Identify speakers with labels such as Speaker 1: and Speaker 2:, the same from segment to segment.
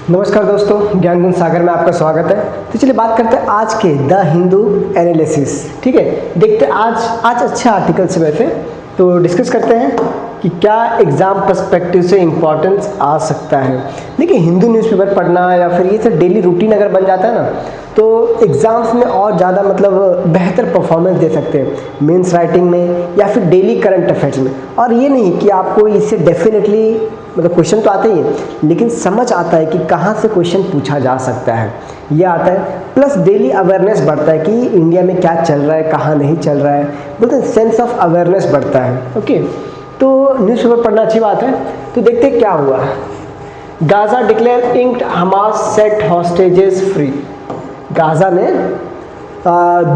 Speaker 1: नमस्कार दोस्तों, ज्ञान गुण सागर में आपका स्वागत है। तो चलिए बात करते हैं आज के द हिंदू एनालिसिस। ठीक है, देखते हैं आज अच्छा आर्टिकल से वैसे तो डिस्कस करते हैं कि क्या एग्ज़ाम पर्सपेक्टिव से इम्पोर्टेंस आ सकता है। देखिए, हिंदू न्यूज़पेपर पढ़ना या फिर ये सब डेली रूटीन अगर बन जाता है ना, तो एग्ज़ाम्स में और ज़्यादा मतलब बेहतर परफॉर्मेंस दे सकते हैं, मेंस राइटिंग में या फिर डेली करंट अफेयर्स में। और ये नहीं कि आपको इससे डेफिनेटली मतलब क्वेश्चन तो आते ही हैं, लेकिन समझ आता है कि कहाँ से क्वेश्चन पूछा जा सकता है, ये आता है। प्लस डेली अवेयरनेस बढ़ता है कि इंडिया में क्या चल रहा है, कहाँ नहीं चल रहा है, बोलते हैं सेंस ऑफ अवेयरनेस बढ़ता है। ओके, तो न्यूज़पेपर पढ़ना अच्छी बात है। तो देखते हैं क्या हुआ। Gaza declare inked Hamas set hostages free. Gaza ने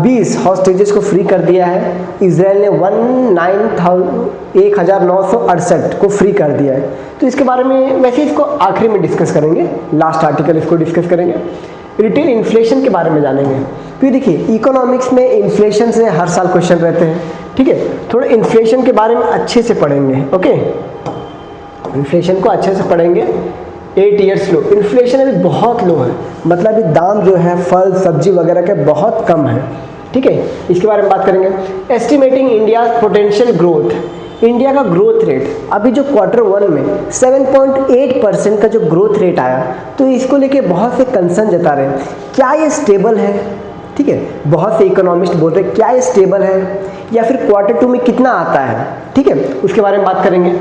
Speaker 1: 20 हॉस्टेजेस को फ्री कर दिया है। इजराइल ने 1968 को फ्री कर दिया है। तो इसके बारे में वैसे इसको आखिरी में डिस्कस करेंगे, लास्ट आर्टिकल इसको डिस्कस करेंगे। रिटेल इन्फ्लेशन के बारे में जानेंगे। फिर देखिए, इकोनॉमिक्स में इन्फ्लेशन से हर साल क्वेश्चन रहते हैं। ठीक है, थोड़ा इन्फ्लेशन के बारे में अच्छे से पढ़ेंगे। ओके, इन्फ्लेशन को अच्छे से पढ़ेंगे। 8 ईयर्स लो, इन्फ्लेशन अभी बहुत लो है, मतलब अभी दाम जो है फल सब्जी वगैरह के बहुत कम है। ठीक है, इसके बारे में बात करेंगे। Estimating India potential growth, India का ग्रोथ रेट अभी जो Q1 में 7.8% का जो ग्रोथ रेट आया, तो इसको लेके बहुत से कंसर्न जता रहे हैं, क्या ये स्टेबल है। ठीक है, बहुत से इकोनॉमिस्ट बोल रहे हैं क्या ये स्टेबल है या फिर Q2 में कितना आता है। ठीक है, उसके बारे में बात करेंगे।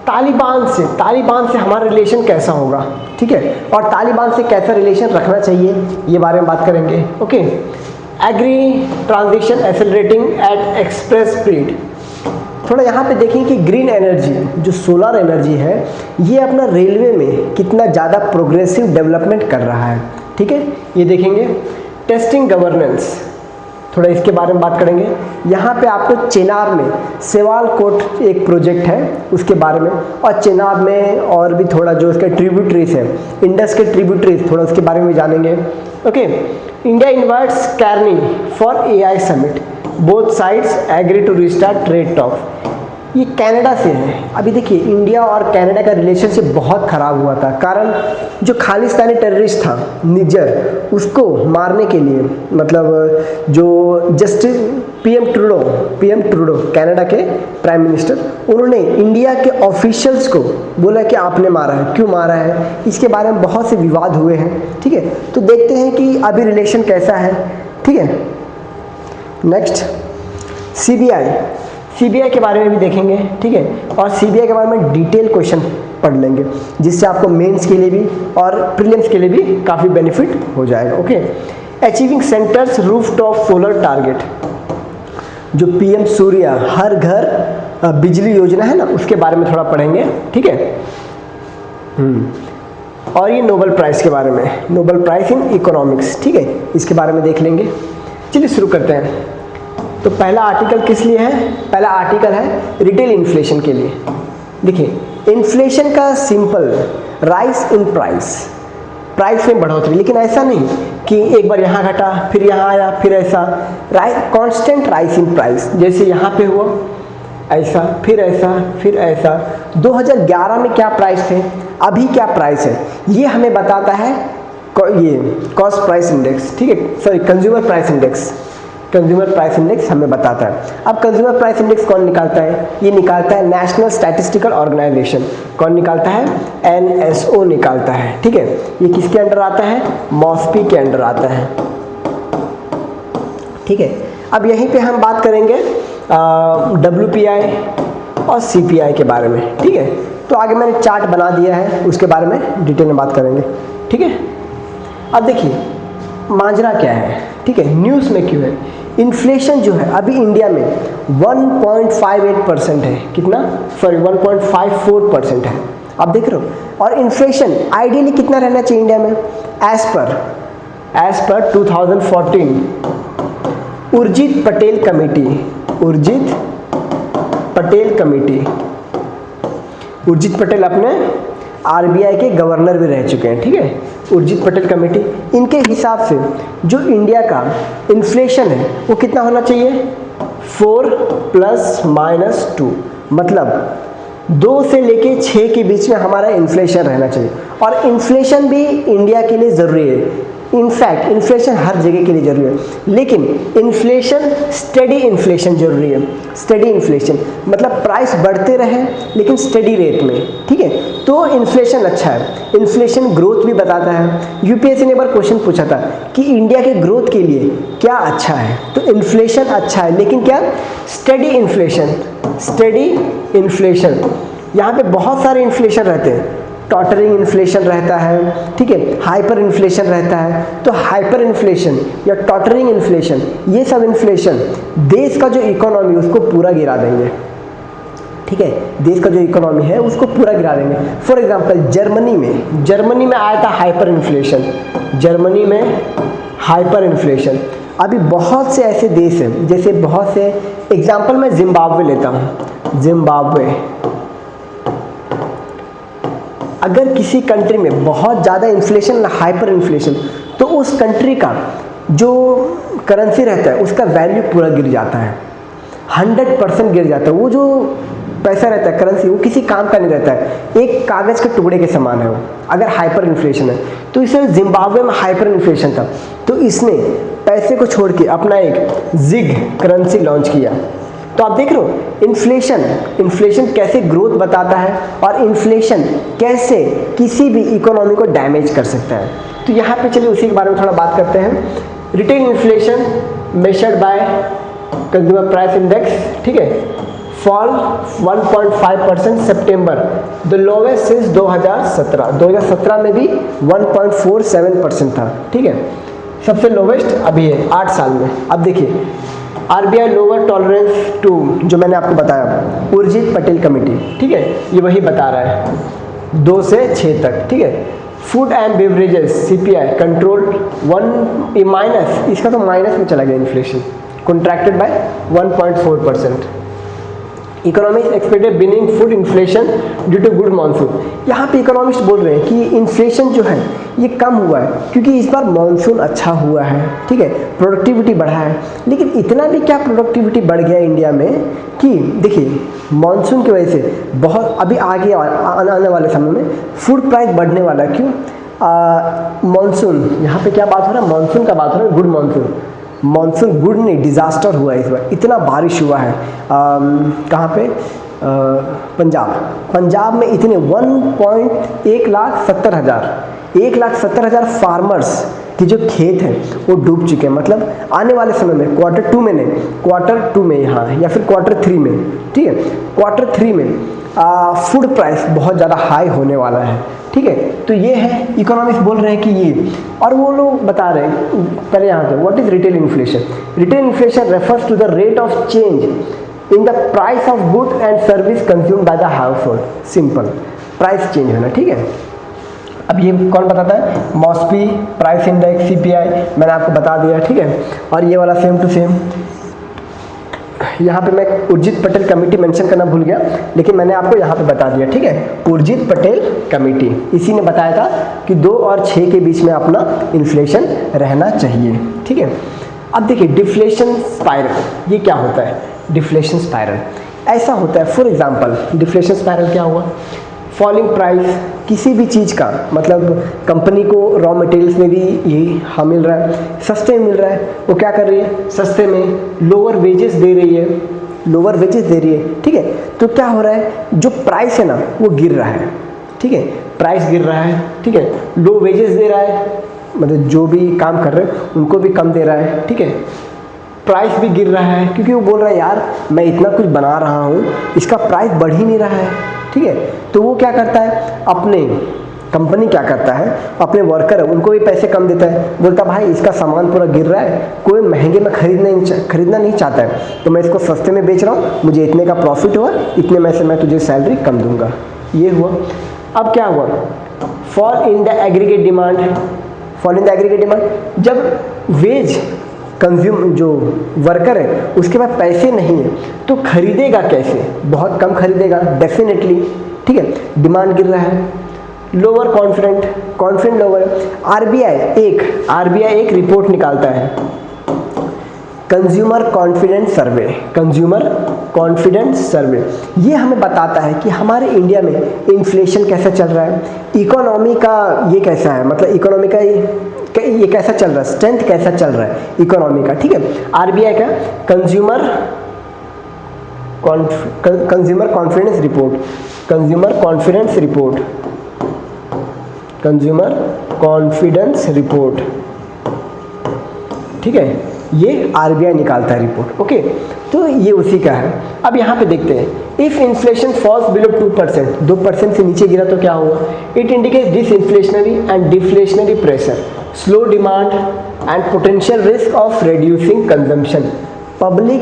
Speaker 1: तालिबान से हमारा रिलेशन कैसा होगा। ठीक है, और तालिबान से कैसा रिलेशन रखना चाहिए, ये बारे में बात करेंगे। Okay, agri transition accelerating at express speed. थोड़ा यहाँ पे देखें कि ग्रीन एनर्जी जो सोलर एनर्जी है, ये अपना रेलवे में कितना ज़्यादा प्रोग्रेसिव डेवलपमेंट कर रहा है। ठीक है, ये देखेंगे। टेस्टिंग गवर्नेंस, थोड़ा इसके बारे में बात करेंगे। यहाँ पे आपको चेनाब में सेवालकोट एक प्रोजेक्ट है उसके बारे में, और चेनाब में और भी थोड़ा जो इसके ट्रिब्यूटरीज है, इंडस के ट्रिब्यूटरीज, थोड़ा उसके बारे में जानेंगे। Okay, India invites Carney for AI समिट, both sides agree to restart trade talk. ये कनाडा से है। अभी देखिए, इंडिया और कनाडा का रिलेशनशिप बहुत ख़राब हुआ था, कारण जो खालिस्तानी टेररिस्ट था निजर, उसको मारने के लिए मतलब जो जस्टिस PM ट्रूडो कनाडा के प्राइम मिनिस्टर, उन्होंने इंडिया के ऑफिशियल्स को बोला कि आपने मारा है, क्यों मारा है, इसके बारे में बहुत से विवाद हुए हैं। ठीक है, तो देखते हैं कि अभी रिलेशन कैसा है। ठीक है, नेक्स्ट CBI के बारे में भी देखेंगे। ठीक है, और CBI के बारे में डिटेल क्वेश्चन पढ़ लेंगे, जिससे आपको मेंस के लिए भी और प्रीलिम्स के लिए भी काफ़ी बेनिफिट हो जाएगा। Okay, achieving centres rooftop solar target, जो PM सूर्या हर घर बिजली योजना है ना, उसके बारे में थोड़ा पढ़ेंगे। ठीक है, और ये नोबेल प्राइज़ के बारे में, नोबेल प्राइज़ इन इकोनॉमिक्स। ठीक है, इसके बारे में देख लेंगे। चलिए शुरू करते हैं। तो पहला आर्टिकल किस लिए है? पहला आर्टिकल है रिटेल इन्फ्लेशन के लिए। देखिए, इन्फ्लेशन का सिंपल राइज इन प्राइस में बढ़ोतरी, लेकिन ऐसा नहीं कि एक बार यहाँ घटा फिर यहाँ आया फिर ऐसा, कांस्टेंट राइज इन प्राइस, जैसे यहाँ पे हुआ ऐसा फिर ऐसा फिर ऐसा। 2011 में क्या प्राइस थे, अभी क्या प्राइस है, ये हमें बताता है ये कॉस्ट प्राइस इंडेक्स। ठीक है, सॉरी, कंज्यूमर प्राइस इंडेक्स हमें बताता है। अब कंज्यूमर प्राइस इंडेक्स कौन निकालता है? ये निकालता है नेशनल स्टैटिस्टिकल ऑर्गेनाइजेशन। कौन निकालता है? NSO निकालता है। ठीक है, ये किसके अंडर आता है? मॉस्पी के अंडर आता है। ठीक है, अब यहीं पे हम बात करेंगे WPI और CPI के बारे में। ठीक है, तो आगे मैंने चार्ट बना दिया है, उसके बारे में डिटेल में बात करेंगे। ठीक है, अब देखिए माजरा क्या है। ठीक है, न्यूज़ में क्यों है? इन्फ्लेशन जो है अभी इंडिया में 1.58% है। कितना? सॉरी, 1.54% है। आप देख रहे हो, और इन्फ्लेशन आइडियली कितना रहना चाहिए इंडिया में? एज पर 2014 उर्जित पटेल अपने RBI के गवर्नर भी रह चुके हैं। ठीक है, उर्जित पटेल कमेटी, इनके हिसाब से जो इंडिया का इन्फ्लेशन है वो कितना होना चाहिए? 4 ± 2, मतलब 2 से लेके 6 के बीच में हमारा इन्फ्लेशन रहना चाहिए, और इन्फ्लेशन भी इंडिया के लिए ज़रूरी है। इनफैक्ट इन्फ्लेशन हर जगह के लिए ज़रूरी है, लेकिन इन्फ्लेशन स्टेडी इन्फ्लेशन ज़रूरी है। स्टेडी इन्फ्लेशन मतलब प्राइस बढ़ते रहे लेकिन स्टेडी रेट में, ठीक है, तो इन्फ्लेशन अच्छा है। इन्फ्लेशन ग्रोथ भी बताता है। यूपीएससी ने एक बार क्वेश्चन पूछा था कि इंडिया के ग्रोथ के लिए क्या अच्छा है, तो इन्फ्लेशन अच्छा है, लेकिन क्या स्टेडी इन्फ्लेशन। स्टेडी इन्फ्लेशन, यहाँ पे बहुत सारे इन्फ्लेशन रहते हैं। टॉटरिंग इन्फ्लेशन रहता है, ठीक है, हाइपर इन्फ्लेशन रहता है। तो हाइपर इन्फ्लेशन या टॉटरिंग इन्फ्लेशन, ये सब इन्फ्लेशन देश का जो इकोनॉमी उसको पूरा गिरा देंगे, ठीक है, देश का जो इकोनॉमी है उसको पूरा गिरा देंगे। फॉर एग्जांपल जर्मनी में आया था हाइपर इन्फ्लेशन, जर्मनी में हाइपर इन्फ्लेशन। अभी बहुत से ऐसे देश हैं, जैसे बहुत से एग्जांपल मैं जिम्बाब्वे लेता हूँ। जिम्बाब्वे, अगर किसी कंट्री में बहुत ज़्यादा इन्फ्लेशन, हाइपर इन्फ्लेशन, तो उस कंट्री का जो करेंसी रहता है उसका वैल्यू पूरा गिर जाता है, 100% गिर जाता है। वो जो पैसा रहता है, करेंसी, वो किसी काम का नहीं रहता है, एक कागज़ के टुकड़े के समान है वो, अगर हाइपर इन्फ्लेशन है। तो इसमें जिम्बाब्वे में हाइपर इन्फ्लेशन था, तो इसने पैसे को छोड़ के अपना एक जिग करेंसी लॉन्च किया। तो आप देख रहे हो इन्फ्लेशन कैसे ग्रोथ बताता है, और इन्फ्लेशन कैसे किसी भी इकोनॉमी को डैमेज कर सकता है। तो यहाँ पे चलिए उसी के बारे में थोड़ा बात करते हैं। Retail inflation measured by consumer price index, ठीक है, fall 1.5% September, the lowest since 2017 में भी 1.47% था, ठीक है, सबसे लोवेस्ट अभी है 8 साल में। अब देखिए आरबीआई लोअर टॉलरेंस टू, जो मैंने आपको बताया, उर्जित पटेल कमेटी, ठीक है, ये वही बता रहा है 2 से 6 तक, ठीक है। Food and beverages CPI control 1 minus, इसका तो माइनस में चला गया inflation, contracted by 1.4%। Economist expected benign food inflation due to good monsoon. यहाँ पे इकोनॉमिस्ट बोल रहे हैं कि इन्फ्लेशन जो है ये कम हुआ है क्योंकि इस बार मानसून अच्छा हुआ है, ठीक है, प्रोडक्टिविटी बढ़ा है। लेकिन इतना भी क्या प्रोडक्टिविटी बढ़ गया इंडिया में कि देखिए मानसून की वजह से बहुत अभी आगे आने वाले समय में फूड प्राइस बढ़ने वाला है। क्यों? मानसून, यहाँ पे क्या बात हो रहा है, मानसून का बात हो रहा है, गुड मानसून। मानसून गुड नहीं, डिज़ास्टर हुआ है इस बार, इतना बारिश हुआ है। कहाँ पे? पंजाब में इतने 1,70,000 फार्मर्स के जो खेत हैं वो डूब चुके हैं। मतलब आने वाले समय में क्वार्टर टू में यहाँ या फिर क्वार्टर 3 में, ठीक है, क्वार्टर 3 में फूड प्राइस बहुत ज़्यादा हाई होने वाला है, ठीक है। तो ये है, इकोनॉमिक्स बोल रहे हैं कि ये, और वो लोग बता रहे हैं पहले यहाँ से, what is retail inflation? Retail inflation refers to the rate of change in the price of good and service consumed by the household. Simple, price change होना, ठीक है। अब ये कौन बताता है? मॉस्पी, प्राइस इंडेक्स, सीपीआई, मैंने आपको बता दिया, ठीक है। और ये वाला सेम टू सेम, यहाँ पे मैं उर्जित पटेल कमेटी मेंशन करना भूल गया, लेकिन मैंने आपको यहाँ पे बता दिया, ठीक है। उर्जित पटेल कमेटी, इसी ने बताया था कि 2 और 6 के बीच में अपना इन्फ्लेशन रहना चाहिए, ठीक है। अब देखिए डिफ्लेशन स्पाइरल, ये क्या होता है? डिफ्लेशन स्पाइरल ऐसा होता है, फॉर एग्जांपल डिफ्लेशन स्पाइरल क्या हुआ? फॉलिंग प्राइस किसी भी चीज़ का, मतलब कंपनी को रॉ मटेरियल्स में भी ये हाँ मिल रहा है, सस्ते में मिल रहा है, वो क्या कर रही है? सस्ते में लोअर वेजेस दे रही है, ठीक है। तो क्या हो रहा है? जो प्राइस है ना वो गिर रहा है, ठीक है, प्राइस गिर रहा है, ठीक है। लो वेजेस दे रहा है, मतलब जो भी काम कर रहे हैं उनको भी कम दे रहा है, ठीक है। प्राइस भी गिर रहा है क्योंकि वो बोल रहा है यार मैं इतना कुछ बना रहा हूँ, इसका प्राइस बढ़ ही नहीं रहा है, ठीक है। तो वो क्या करता है, कंपनी क्या करता है, अपने वर्कर है उनको भी पैसे कम देता है, बोलता भाई इसका सामान पूरा गिर रहा है, कोई महंगे में खरीदना नहीं चाहता है, तो मैं इसको सस्ते में बेच रहा हूँ, मुझे इतने का प्रॉफिट हुआ, इतने में से मैं तुझे सैलरी कम दूंगा। ये हुआ। अब क्या हुआ? Fall in the aggregate demand, जब वेज कंज्यूम जो वर्कर है उसके पास पैसे नहीं है तो खरीदेगा कैसे? बहुत कम खरीदेगा डेफिनेटली, ठीक है, डिमांड गिर रहा है। Lower confident lower. आरबीआई एक रिपोर्ट निकालता है, कंज्यूमर कॉन्फिडेंस सर्वे, कंज्यूमर कॉन्फिडेंस सर्वे ये हमें बताता है कि हमारे इंडिया में इन्फ्लेशन कैसा चल रहा है, इकोनॉमी का ये कैसा है, मतलब इकोनॉमी का ये कैसा चल रहा है, स्ट्रेंथ कैसा चल रहा है इकोनॉमी का, ठीक है। आरबीआई का consumer confidence report, consumer confidence report, consumer confidence report, ठीक है, ये आरबीआई निकालता है रिपोर्ट, ओके। तो ये उसी का है। अब यहाँ पे देखते हैं, इफ इन्फ्लेशन फॉल्स बिलो 2%, 2% से नीचे गिरा तो क्या होगा, it indicates disinflationary and deflationary pressure, slow demand and potential risk of reducing consumption. Public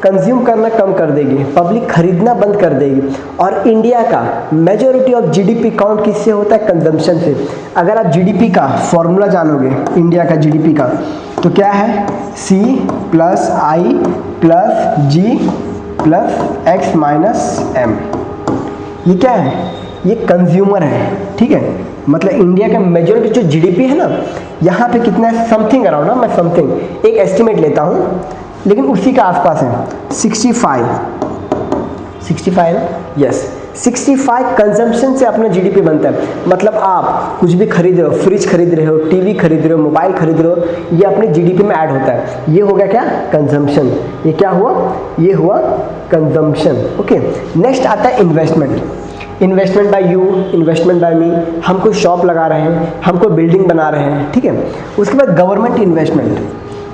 Speaker 1: consume करना कम कर देगी, पब्लिक खरीदना बंद कर देगी। और इंडिया का मेजॉरिटी ऑफ जीडीपी काउंट किससे होता है, कंजम्पशन से। अगर आप जीडीपी का फॉर्मूला जानोगे, इंडिया का जीडीपी का, तो क्या है, C + I + G + X - M। ये क्या है, ये कंज्यूमर है, ठीक है। मतलब इंडिया का मेजॉरिटी जो जीडीपी है ना, यहाँ पे कितना है, समथिंग अराउंड ना, मैं समथिंग एक एस्टिमेट लेता हूँ, लेकिन उसी का आसपास है, 65 ना, यस, 65 कंजम्पशन से अपना जीडीपी बनता है। मतलब आप कुछ भी खरीद रहे हो, फ्रिज खरीद रहे हो, टीवी खरीद रहे हो, मोबाइल खरीद रहे हो, ये अपने जीडीपी में ऐड होता है। ये हो गया क्या, कंजम्पशन। ये क्या हुआ, ये हुआ कंजम्पशन, ओके। नेक्स्ट आता है investment, investment by you, investment by me. हम कोई शॉप लगा रहे हैं, हम कोई बिल्डिंग बना रहे हैं, ठीक है। उसके बाद गवर्नमेंट इन्वेस्टमेंट,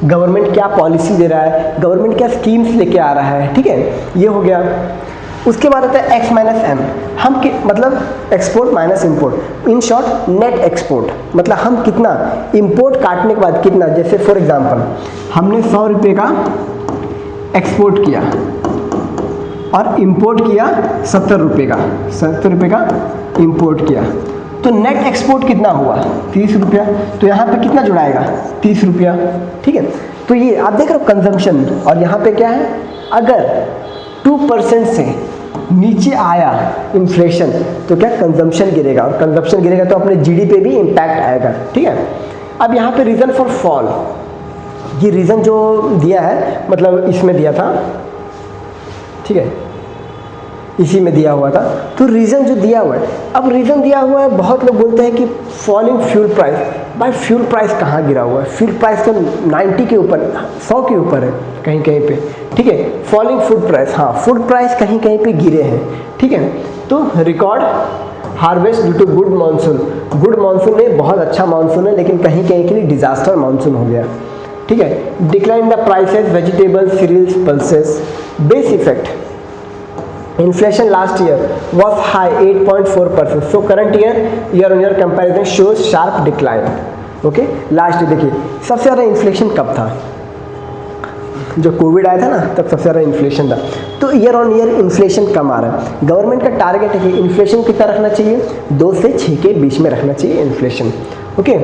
Speaker 1: गवर्नमेंट क्या पॉलिसी दे रहा है, गवर्नमेंट क्या स्कीम्स लेके आ रहा है, ठीक है, ये हो गया। उसके बाद आता है X - M, हम मतलब export minus import, in short net export, मतलब हम कितना इंपोर्ट काटने के बाद कितना, जैसे फॉर एग्जांपल हमने 100 रुपये का एक्सपोर्ट किया और इंपोर्ट किया 70 रुपये का, 70 रुपये का इंपोर्ट किया, तो नेट एक्सपोर्ट कितना हुआ, 30 रुपया। तो यहाँ पे कितना जुड़ाएगा, 30 रुपया, ठीक है। तो ये आप देख रहे हो कंजम्पशन, और यहाँ पे क्या है, अगर 2% से नीचे आया इन्फ्लेशन तो क्या, कंजम्पशन गिरेगा, और कंजम्पशन गिरेगा तो अपने जीडीपी पे भी इम्पैक्ट आएगा, ठीक है। अब यहाँ पे रीज़न फॉर फॉल, ये रीज़न जो दिया है, मतलब इसमें दिया था, ठीक है, इसी में दिया हुआ था। तो रीज़न जो दिया हुआ है, अब रीज़न दिया हुआ है, बहुत लोग बोलते हैं कि फॉलिंग फ्यूल प्राइस। भाई फ्यूल प्राइस कहाँ गिरा हुआ है, फ्यूल प्राइस तो 90 के ऊपर, 100 के ऊपर है कहीं कहीं पे, ठीक है। फॉलिंग फूड प्राइस, हाँ फूड प्राइस कहीं कहीं पे गिरे हैं, ठीक है। तो record harvest due to good monsoon, good monsoon में बहुत अच्छा मानसून है, लेकिन कहीं कहीं के लिए डिजास्टर मानसून हो गया, ठीक है। Decline the prices vegetables, cereals, pulses. Base effect, inflation last year was high 8.4%, so current year on year comparison shows sharp decline, okay। Last देखिए सबसे ज़्यादा इन्फ्लेशन कब था, जो कोविड आया था ना, तब सबसे ज़्यादा इन्फ्लेशन था। तो ईयर ऑन ईयर इन्फ्लेशन कम आ रहा है। गवर्नमेंट का टारगेट है कि इन्फ्लेशन कितना रखना चाहिए, 2 से 6 के बीच में रखना चाहिए inflation, okay.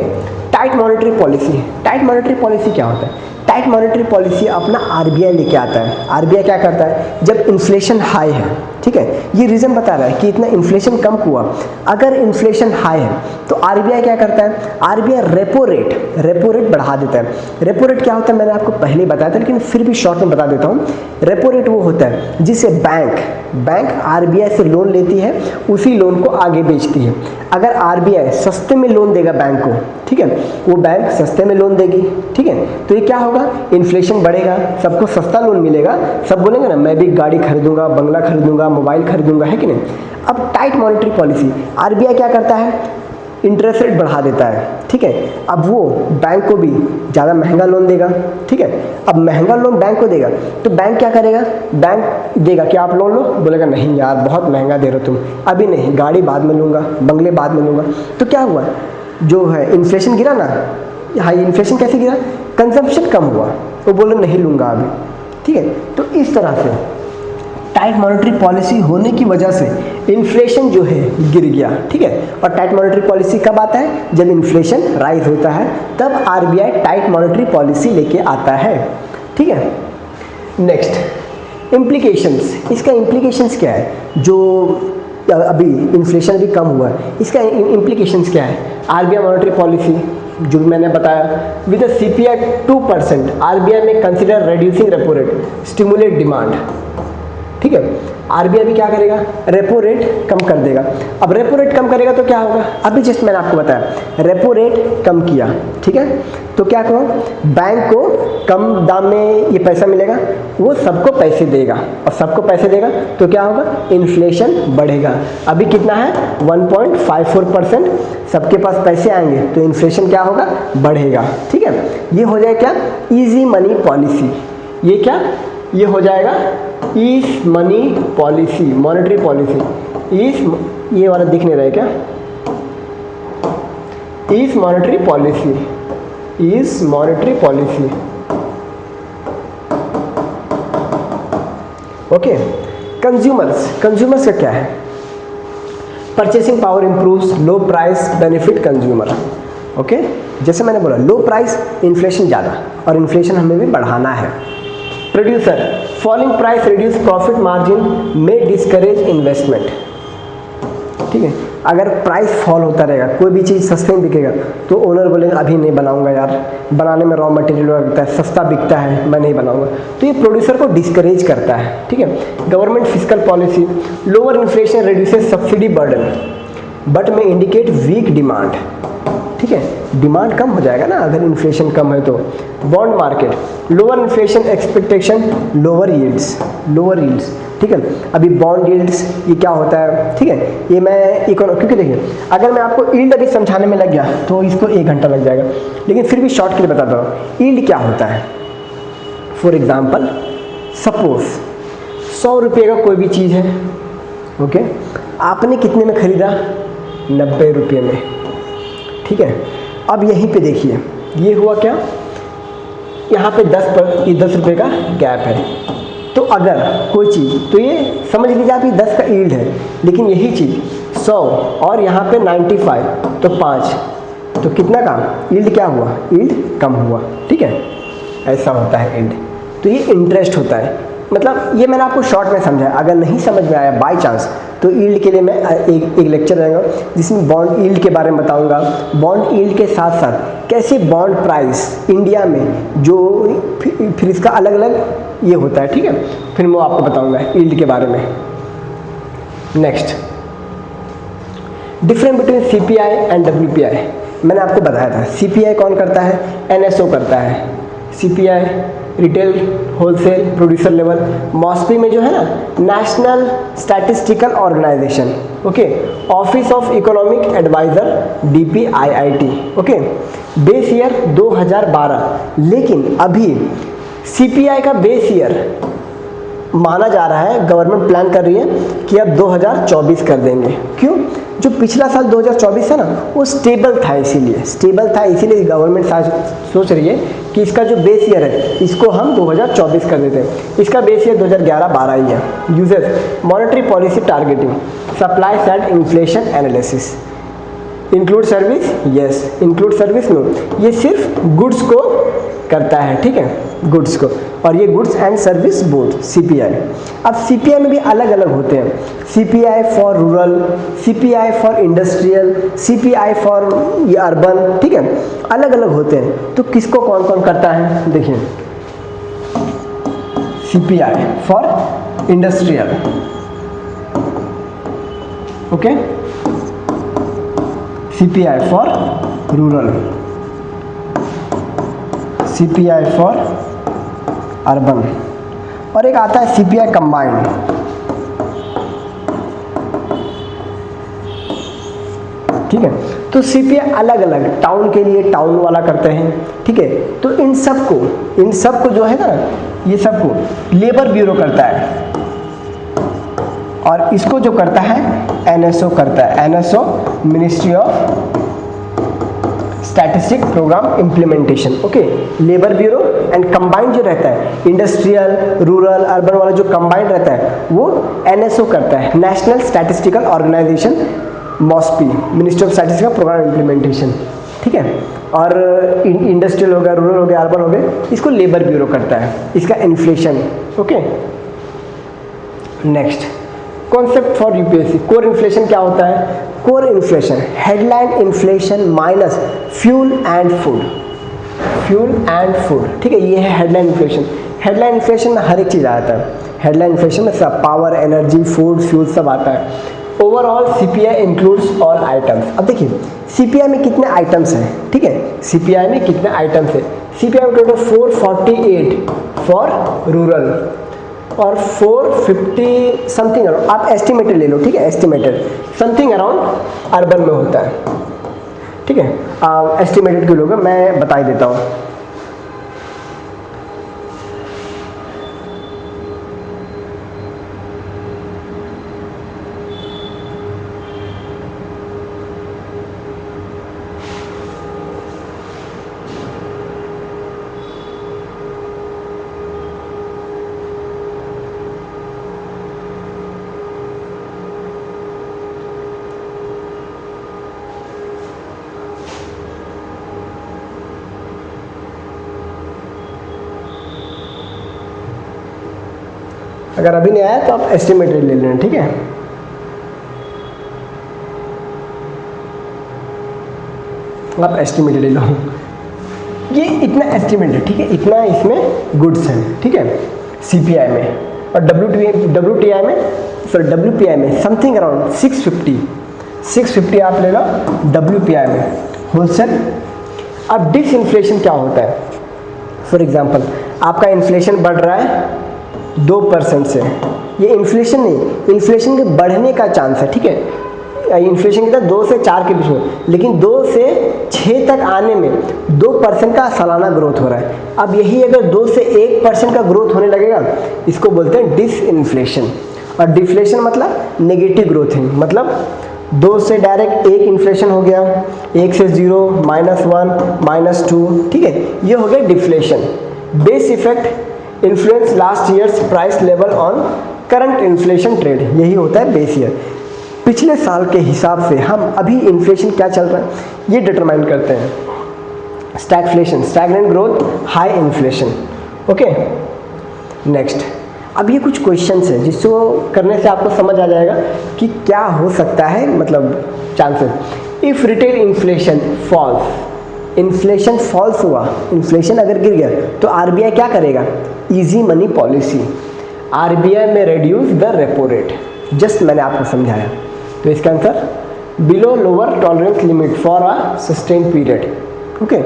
Speaker 1: Tight monetary policy, tight monetary policy क्या होता है, टाइट मॉनेटरी पॉलिसी अपना आरबीआई लेके आता है। आरबीआई क्या करता है, जब इन्फ्लेशन हाई है, ठीक है, ये रीज़न बता रहा है कि इतना इन्फ्लेशन कम हुआ। अगर इन्फ्लेशन हाई है तो आरबीआई क्या करता है, आरबीआई रेपो रेट बढ़ा देता है। रेपो रेट क्या होता है मैंने आपको पहले बताया था, लेकिन फिर भी शॉर्ट में बता देता हूँ। रेपो रेट वो होता है जिसे बैंक आरबीआई से लोन लेती है, उसी लोन को आगे बेचती है। अगर आरबीआई सस्ते में लोन देगा बैंक को, ठीक है, वो बैंक सस्ते में लोन देगी, ठीक है, तो ये क्या होगा, इन्फ्लेशन बढ़ेगा, सबको सस्ता लोन मिलेगा, सब बोलेंगे ना मैं भी गाड़ी खरीदूंगा, बंगला खरीदूंगा, मोबाइल खरीदूंगा, है कि नहीं। अब टाइट मॉनेटरी पॉलिसी, आरबीआई क्या करता है, इंटरेस्ट रेट बढ़ा देता है, ठीक है। अब वो बैंक को भी ज़्यादा महंगा लोन देगा, ठीक है। अब महंगा लोन बैंक को देगा तो बैंक क्या करेगा, बैंक देगा कि आप लोन लो, बोलेगा नहीं यार बहुत महंगा दे रहे हो तुम, अभी नहीं, गाड़ी बाद में लूँगा, बंगले बाद में लूँगा। तो क्या हुआ, जो है इन्फ्लेशन गिरा ना, हाई इन्फ्लेशन कैसे गिरा, कंजम्पशन कम हुआ, तो बोले नहीं लूँगा अभी, ठीक है। तो इस तरह से टाइट मॉनेटरी पॉलिसी होने की वजह से इन्फ्लेशन जो है गिर गया, ठीक है। और टाइट मॉनेटरी पॉलिसी कब आता है, जब इन्फ्लेशन राइज होता है, तब आरबीआई टाइट मॉनेटरी पॉलिसी लेके आता है, ठीक है। नेक्स्ट इम्प्लीकेशंस, इसका इम्प्लीकेशंस क्या है, जो अभी इन्फ्लेशन भी कम हुआ है, इसका इम्प्लीकेशंस क्या है, आरबीआई मॉनेटरी पॉलिसी जो भी मैंने बताया, विद CPI 2% RBI में consider reducing repo rate stimulate demand. ठीक है, RBI भी क्या करेगा, रेपो रेट कम कर देगा। अब रेपो रेट कम करेगा तो क्या होगा, अभी जस्ट मैंने आपको बताया रेपो रेट कम किया, ठीक है, तो क्या करो, बैंक को कम दाम में ये पैसा मिलेगा, वो सबको पैसे देगा, और सबको पैसे देगा तो क्या होगा, इन्फ्लेशन बढ़ेगा। अभी कितना है 1.54%, सबके पास पैसे आएंगे तो इन्फ्लेशन क्या होगा, बढ़ेगा। ठीक है, ये हो जाए क्या, इजी मनी पॉलिसी। ये क्या, ये हो जाएगा ease money policy, monetary policy. Ease, ये वाला दिख नहीं रहा है क्या, ease monetary policy, ease monetary policy. Okay, consumers का क्या है, purchasing power improves, low price benefit consumer. Okay, जैसे मैंने बोला लो प्राइस, इन्फ्लेशन ज़्यादा, और इन्फ्लेशन हमें भी बढ़ाना है। Producer, falling price reduce profit margin में डिस्करेज इन्वेस्टमेंट। ठीक है, अगर प्राइस फॉल होता रहेगा, कोई भी चीज़ सस्ते में बिकेगा तो ओनर बोलेगा अभी नहीं बनाऊंगा यार, बनाने में रॉ मटेरियल लगता है, सस्ता बिकता है, मैं नहीं बनाऊंगा, तो ये प्रोड्यूसर को डिस्करेज करता है। ठीक है, government fiscal policy, lower inflation reduces subsidy burden but में इंडिकेट वीक डिमांड। ठीक है, डिमांड कम हो जाएगा ना अगर इन्फ्लेशन कम है तो। Bond market, lower inflation expectation, lower yields. ठीक है, अभी बॉन्ड यील्ड्स ये क्या होता है, ठीक है, ये मैं क्योंकि देखिए अगर मैं आपको यील्ड अभी समझाने में लग गया तो इसको 1 घंटा लग जाएगा, लेकिन फिर भी शॉर्ट के लिए बताता हूँ यील्ड क्या होता है। फॉर एग्जाम्पल, सपोज 100 रुपये का कोई भी चीज़ है, ओके, आपने कितने में खरीदा, 90 रुपये में। ठीक है, अब यहीं पे देखिए ये हुआ क्या, यहाँ पे 10 रुपये का गैप है, तो अगर कोई चीज़, तो ये समझ लीजिए आप ये 10 का यील्ड है, लेकिन यही चीज़ 100 और यहाँ पे 95 तो 5, तो कितना का यील्ड क्या हुआ, यील्ड कम हुआ। ठीक है, ऐसा होता है यील्ड, तो ये इंटरेस्ट होता है। मतलब ये मैंने आपको शॉर्ट में समझाया, अगर नहीं समझ में आया बाय चांस तो यील्ड के लिए मैं एक लेक्चर रहेगा जिसमें बॉन्ड यील्ड के बारे में बताऊंगा। बॉन्ड यील्ड के साथ साथ कैसे बॉन्ड प्राइस इंडिया में जो फिर इसका अलग अलग ये होता है। ठीक है, फिर मैं आपको बताऊंगा यील्ड के बारे में। Next, difference between CPI and WPI। मैंने आपको बताया था CPI कौन करता है, NSO करता है। CPI retail wholesale producer level, MoSPI में जो है ना national statistical organisation, okay, office of economic adviser DPIIT, okay, base year 2012, लेकिन अभी CPI का बेस ईयर माना जा रहा है, गवर्नमेंट प्लान कर रही है कि अब 2024 कर देंगे। क्यों, जो पिछला साल 2024 है ना वो स्टेबल था, इसीलिए गवर्नमेंट सोच रही है कि इसका जो बेस ईयर है इसको हम 2024 कर देते हैं। इसका बेस ईयर 2011-12 ही है। Uses, monetary policy targeting, supply side inflation analysis, include service, yes include service no, ये सिर्फ गुड्स को करता है। ठीक है, गुड्स को, और ये goods and service board CPI। अब CPI में भी अलग अलग होते हैं, CPI for rural, CPI for industrial, CPI for urban. ठीक है, अलग अलग होते हैं, तो किसको कौन कौन करता है देखिए, CPI for industrial, okay, CPI for rural, CPI for urban, और एक आता है CPI कंबाइंड। ठीक है, तो CPI अलग अलग, टाउन के लिए टाउन वाला करते हैं। ठीक है, तो इन सबको जो है ना, ये सबको लेबर ब्यूरो करता है, और इसको जो करता है NSO करता है, NSO ministry of statistic programme implementation. Okay, labour bureau and combined जो रहता है इंडस्ट्रियल रूरल अर्बन वाला जो कंबाइंड रहता है वो NSO करता है, national statistical organisation, MoSPI, ministry of statistical programme implementation. ठीक है, और इंडस्ट्रियल हो गया, रूरल हो गया, अर्बन हो गया, इसको लेबर ब्यूरो करता है, इसका inflation. Okay, next, concept for UPSC. Core inflation क्या होता है? Core inflation headline inflation minus fuel and food, fuel and food, ठीक है, ये है हेडलाइन इन्फ्लेशन। हेडलाइन इन्फ्लेशन में हर एक चीज़ आता है, हेडलाइन इन्फ्लेशन में सब पावर, एनर्जी, फूड, फ्यूल सब आता है। Overall CPI includes all items. अब देखिए सीपीआई में कितने आइटम्स हैं, ठीक है, सीपीआई में कितने आइटम्स हैं? सीपीआई में टोटल 448 फॉर रूरल और 450 समथिंग अराउंड, आप एस्टिमेटेड ले लो, ठीक है, एस्टिमेटेड समथिंग अराउंड अर्बन में होता है, ठीक है, एस्टिमेटेड क्यों लोगे मैं बता ही देता हूँ। अगर अभी नहीं आया तो आप एस्टिमेटेड ले लेना, ठीक है। आप एस्टिमेटेड ले लो, ये इतना एस्टिमेट है, ठीक है, इतना इसमें गुड्स है, ठीक है, सीपीआई में। और डब्ल्यूटीआई में, सॉरी डब्ल्यूपीआई में समथिंग अराउंड 650 आप ले लो डब्ल्यूपीआई में होलसेल। अब डिसइन्फ्लेशन क्या होता है? फॉर एग्जांपल आपका इन्फ्लेशन बढ़ रहा है 2% से, ये इन्फ्लेशन नहीं, इन्फ्लेशन के बढ़ने का चांस है, ठीक है, इन्फ्लेशन कितना 2 से 4 के बीच में, लेकिन 2 से 6 तक आने में 2% का सालाना ग्रोथ हो रहा है। अब यही अगर 2 से 1% का ग्रोथ होने लगेगा, इसको बोलते हैं डिसइन्फ्लेशन। और डिफ्लेशन मतलब नेगेटिव ग्रोथ है, मतलब 2 से डायरेक्ट 1 इन्फ्लेशन हो गया, 1 से 0, -1, -2, ठीक है, ये हो गया deflation. Base effect influence last years price level on current inflation trend, यही होता है बेस ईयर। पिछले साल के हिसाब से हम अभी इन्फ्लेशन क्या चल रहा है ये डिटरमाइन करते हैं। Stagflation, stagnant growth, high inflation, okay. Next, अब ये कुछ क्वेश्चंस हैं जिसको करने से आपको समझ आ जाएगा कि क्या हो सकता है, मतलब chances. If retail inflation falls, inflation falls हुआ, इन्फ्लेशन अगर गिर गया तो आरबीआई क्या करेगा? इजी मनी पॉलिसी, आरबीआई में reduce the repo rate, just मैंने आपको समझाया। तो इसका answer below lower tolerance limit for a sustain period, okay.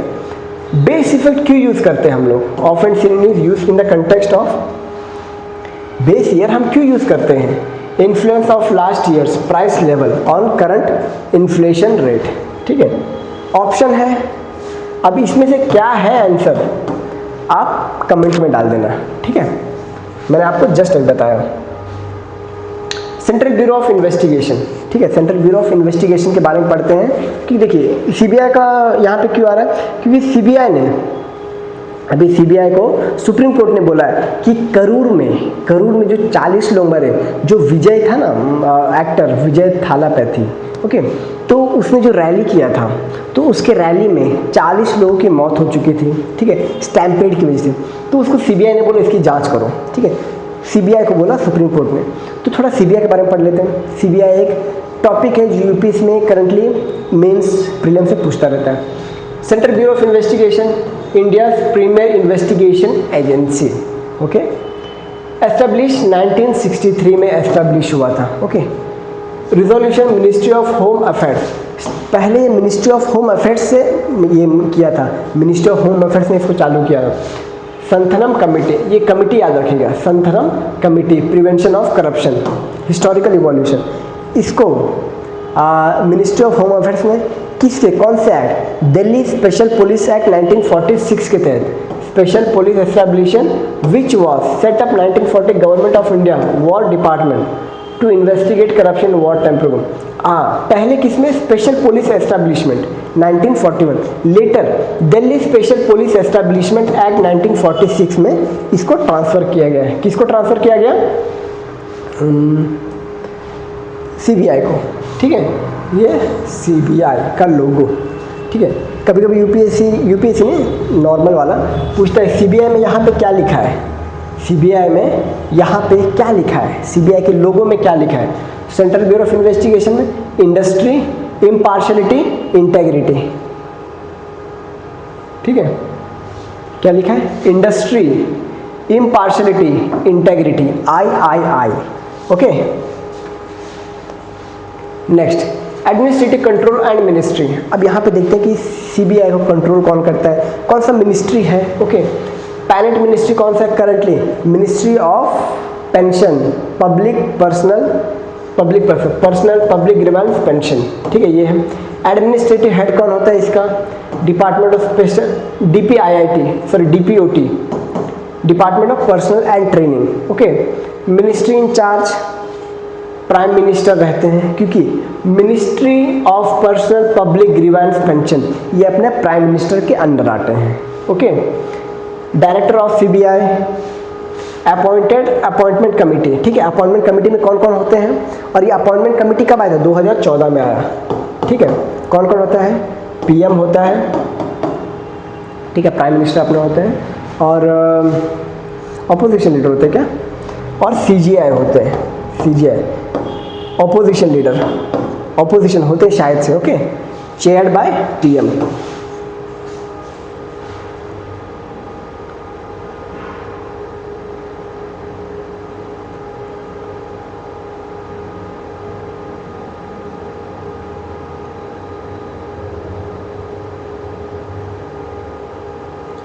Speaker 1: Base effect क्यों यूज करते हैं हम लोग? Often seen is use in the context of base year. हम क्यों यूज करते हैं? Influence of last years price level on current inflation rate, ठीक है। ऑप्शन है, अब इसमें से क्या है आंसर आप कमेंट में डाल देना, ठीक है, मैंने आपको जस्ट अभी बताया। सेंट्रल ब्यूरो ऑफ इन्वेस्टिगेशन, ठीक है, सेंट्रल ब्यूरो ऑफ इन्वेस्टिगेशन के बारे में पढ़ते हैं कि देखिए सीबीआई का यहाँ पे क्यों आ रहा है? क्योंकि सीबीआई ने अभी सीबीआई को सुप्रीम कोर्ट ने बोला है कि करूर में जो 40 लोग मरे, जो विजय था ना एक्टर विजय थालापैथी, ओके, तो उसने जो रैली किया था तो उसके रैली में 40 लोगों की मौत हो चुकी थी, ठीक है, स्टैम्पेड की वजह से। तो उसको सीबीआई ने बोला इसकी जांच करो, ठीक है, सीबीआई को बोला सुप्रीम कोर्ट ने। तो थोड़ा सीबीआई के बारे में पढ़ लेते हैं। सीबीआई एक टॉपिक है जो यूपीएस में करंटली मेंस प्रीलिम्स से पूछता रहता है। Central Bureau of Investigation, India premier investigation agency, okay, establish 1963 में एस्टेब्लिश हुआ था, okay. Resolution ministry of home affairs, पहले मिनिस्ट्री ऑफ होम अफेयर्स से ये किया था, मिनिस्ट्री ऑफ होम अफेयर्स ने इसको चालू किया था। संथनम कमेटी, ये कमेटी याद रखिएगा, Santhanam committee prevention of corruption historical evolution, इसको मिनिस्ट्री ऑफ होम अफेयर्स ने किसके कौन से act? Delhi special police act 1946 के तहत special police establishment which was set up 1940 government of India war department to investigate corruption war time programme. पहले किसमें? Special police establishment 1941, later Delhi special police establishment act 1946 में इसको ट्रांसफर किया गया है। किसको ट्रांसफर किया गया? सीबीआई को, ठीक है, ये सीबीआई का लोगो, ठीक है। कभी कभी यूपीएससी ने नॉर्मल वाला पूछता है सीबीआई में यहाँ पे क्या लिखा है, सीबीआई में यहाँ पे क्या लिखा है, सीबीआई के लोगो में क्या लिखा है, सेंट्रल ब्यूरो ऑफ इन्वेस्टिगेशन में इंडस्ट्री, इम्पार्शलिटी, इंटेग्रिटी, ठीक है, क्या लिखा है, industry, impartiality, integrity, I, okay. Next, administrative control and ministry. अब यहाँ पे देखते हैं कि सीबीआई को कंट्रोल कौन करता है, कौन सा मिनिस्ट्री है, ओके। पैरेंट मिनिस्ट्री कौन सा है currently, ministry of pension, public grievance pension, ठीक है, ये है। एडमिनिस्ट्रेटिव हेड कौन होता है इसका, department of special, DPOT, department of personnel and training, okay. Ministry in charge prime minister रहते हैं, क्योंकि ministry of personnel public grievance pension ये अपने प्राइम मिनिस्टर के अंडर आते हैं, okay. Director of CBI, appointment committee, ठीक है, अपॉइंटमेंट कमेटी में कौन कौन होते हैं, और ये अपॉइंटमेंट कमेटी कब आया था, 2014 में आया, ठीक है। कौन कौन होता है, पीएम होता है, ठीक है, प्राइम मिनिस्टर अपने होते हैं, और अपोजिशन लीडर होते हैं क्या, और सीजीआई होते हैं, सीजीआई ऑपोजिशन लीडर, ऑपोजिशन होते हैं शायद से, ओके, चेयर्ड बाय पीएम।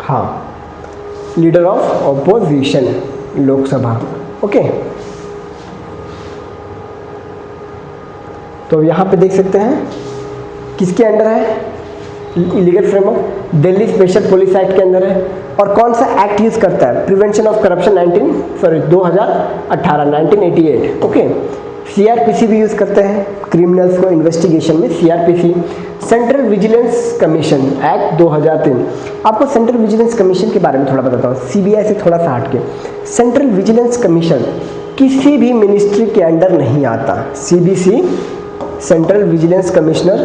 Speaker 1: हाँ, leader of opposition Lok Sabha, okay. तो यहाँ पे देख सकते हैं किसके अंडर है, legal framework Delhi special police act के अंदर है। और कौन सा एक्ट यूज करता है, prevention of corruption 2018, 1988, okay. CrPC भी यूज करते हैं क्रिमिनल्स को इन्वेस्टिगेशन में, CrPC. Central vigilance commission act 2003। आपको सेंट्रल विजिलेंस कमीशन के बारे में थोड़ा बताता हूँ, सीबीआई से थोड़ा सा हटके। सेंट्रल विजिलेंस कमीशन किसी भी मिनिस्ट्री के अंडर नहीं आता, सीबीसी सेंट्रल विजिलेंस कमिश्नर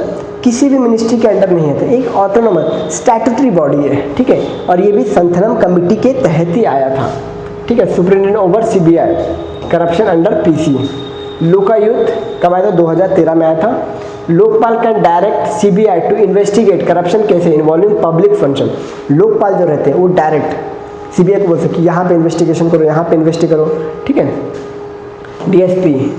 Speaker 1: किसी भी मिनिस्ट्री के अंडर नहीं आता, एक ऑटोनोमस स्टैट्यूटरी बॉडी है, ठीक है। और ये भी संथनम कमेटी के तहत ही आया था, ठीक है। Superintendent over CBI, corruption under PC. Lokayukta कब आया था, 2013 में आया था। Lokpal can direct CBI to investigate corruption cases involving public function. Lokpal जो रहते हैं वो डायरेक्ट सीबीआई को बोल सकते हैं यहाँ पे इन्वेस्टिगेशन करो, यहाँ पे इन्वेस्टिगेट करो, ठीक है। DSP,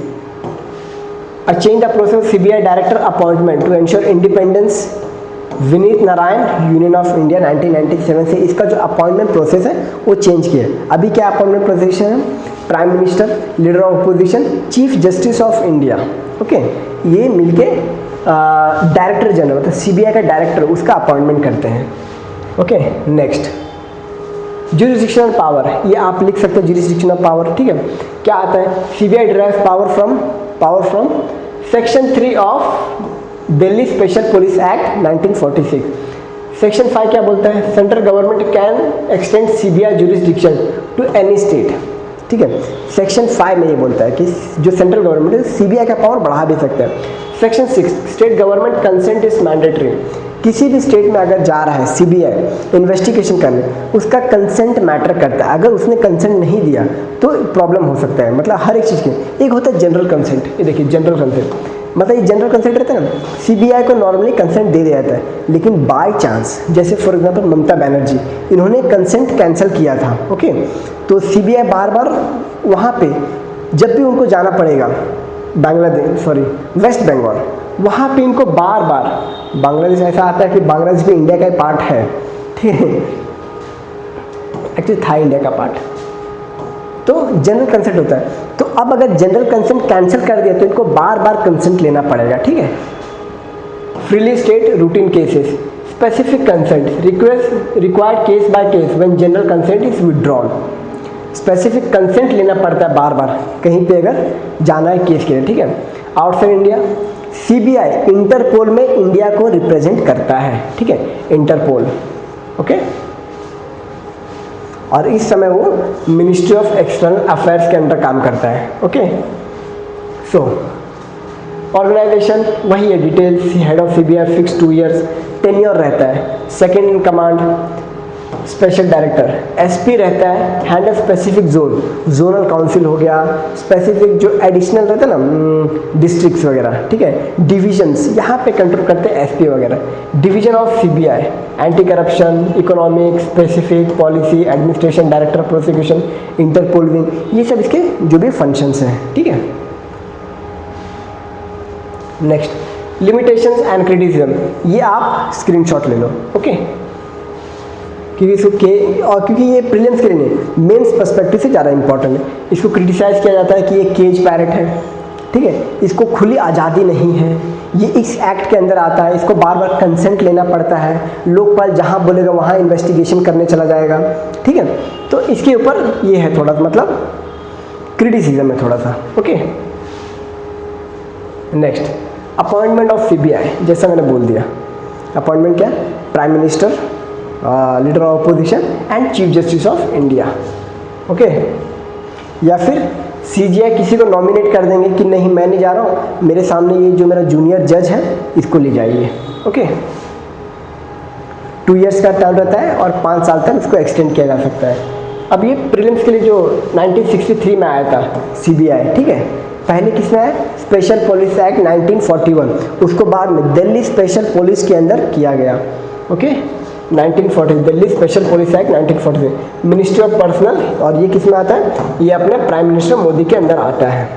Speaker 1: a change the process of CBI director appointment to ensure independence। Vineet Narayan, union of India 1997 से इसका जो अपॉइंटमेंट प्रोसेस है वो चेंज किया। अभी क्या अपॉइंटमेंट प्रोसेस है, prime minister, leader of opposition, chief justice of India, okay, ये मिलके डायरेक्टर जनरल मतलब सीबीआई का डायरेक्टर उसका अपॉइंटमेंट करते हैं, ओके। नेक्स्ट, जुरिसडिक्शनल पावर, ये आप लिख सकते हैं जुरिसडिक्शनल पावर, ठीक है। क्या आता है, CBI derives power from section 3 of Delhi special police act 1946। Section 5 क्या बोलता है, central government can extend CBI jurisdiction to any state, ठीक है। सेक्शन 5 में ये बोलता है कि जो सेंट्रल गवर्नमेंट है सीबीआई का पावर बढ़ा भी सकता है। Section 6, state government consent is mandatory. किसी भी स्टेट में अगर जा रहा है सीबीआई इन्वेस्टिगेशन करने, उसका कंसेंट मैटर करता है। अगर उसने कंसेंट नहीं दिया तो प्रॉब्लम हो सकता है, मतलब हर एक चीज़ के। एक होता है जनरल कंसेंट, ये देखिए जनरल कंसेंट, मतलब ये जनरल कंसेंट रहता है ना, सीबीआई को नॉर्मली कंसेंट दे दिया जाता है, लेकिन बाय चांस जैसे फॉर एग्जांपल ममता बनर्जी, इन्होंने कंसेंट कैंसिल किया था, ओके, तो सीबीआई बार बार वहाँ पे जब भी उनको जाना पड़ेगा वेस्ट बंगाल, वहाँ पे इनको बार बार, बांग्लादेश ऐसा आता है कि बांग्लादेश भी इंडिया का पार्ट है, ठीक है, एक्चुअली था इंडिया का पार्ट, तो जनरल कंसेंट होता है। तो अब अगर जनरल कंसेंट कैंसिल कर दिया तो इनको बार बार कंसेंट लेना पड़ेगा, ठीक है। Freely state routine cases, specific consent required case by case when general consent is withdrawn. Specific consent लेना पड़ता है बार बार कहीं पे अगर जाना है केस के लिए, ठीक है। आउटसाइड इंडिया, सीबीआई इंटरपोल में इंडिया को रिप्रेजेंट करता है, ठीक है, इंटरपोल, ओके। और इस समय वो मिनिस्ट्री ऑफ एक्सटर्नल अफेयर्स के अंदर काम करता है, ओके। सो ऑर्गेनाइजेशन वही है, details, head of CBI fix 2 years tenure रहता है, second in command special director, SP रहता है handle specific zone, zonal council हो गया, स्पेसिफिक जो एडिशनल रहता है ना डिस्ट्रिक्ट्स वगैरह, ठीक है, डिविजन्स यहाँ पे कंट्रोल करते हैं एसपी वगैरह। Division of CBI, anti corruption, economic, specific, policy, administration, director prosecution, Interpol wing, ये सब इसके जो भी फंक्शंस हैं, ठीक है। नेक्स्ट लिमिटेशंस एंड क्रिटिसिज्म, ये आप स्क्रीनशॉट ले लो, ओके, क्योंकि इसको क्योंकि ये प्रीलिम्स के लिए नहीं, मेंस पर्सपेक्टिव से ज़्यादा इंपॉर्टेंट है। इसको क्रिटिसाइज किया जाता है कि ये केज पैरेट है, ठीक है, इसको खुली आज़ादी नहीं है, ये इस एक्ट के अंदर आता है, इसको बार बार कंसेंट लेना पड़ता है, लोकपाल जहाँ बोलेगा वहाँ इन्वेस्टिगेशन करने चला जाएगा, ठीक है। तो इसके ऊपर ये है थोड़ा, मतलब क्रिटिसिज्म है थोड़ा सा, okay. Next appointment of CBI, जैसा मैंने बोल दिया, अपॉइंटमेंट क्या, prime minister, leader of opposition and chief justice of India, okay. या फिर सीजीआई किसी को नॉमिनेट कर देंगे कि नहीं मैं नहीं जा रहा हूँ, मेरे सामने ये जो मेरा जूनियर जज है इसको ले जाइए, ओके। 2 इयर्स का टर्म रहता है और 5 साल तक इसको एक्सटेंड किया जा सकता है। अब ये प्रीलिम्स के लिए जो 1963 में आया था सीबीआई, ठीक है, पहले किसमें आया, स्पेशल पुलिस एक्ट 1941, उसको बाद में दिल्ली स्पेशल पुलिस के अंदर किया गया, okay. 1940 Delhi special police act 1940, ministry of personal, और ये किस में आता है, ये अपने प्राइम मिनिस्टर मोदी के अंदर आता है,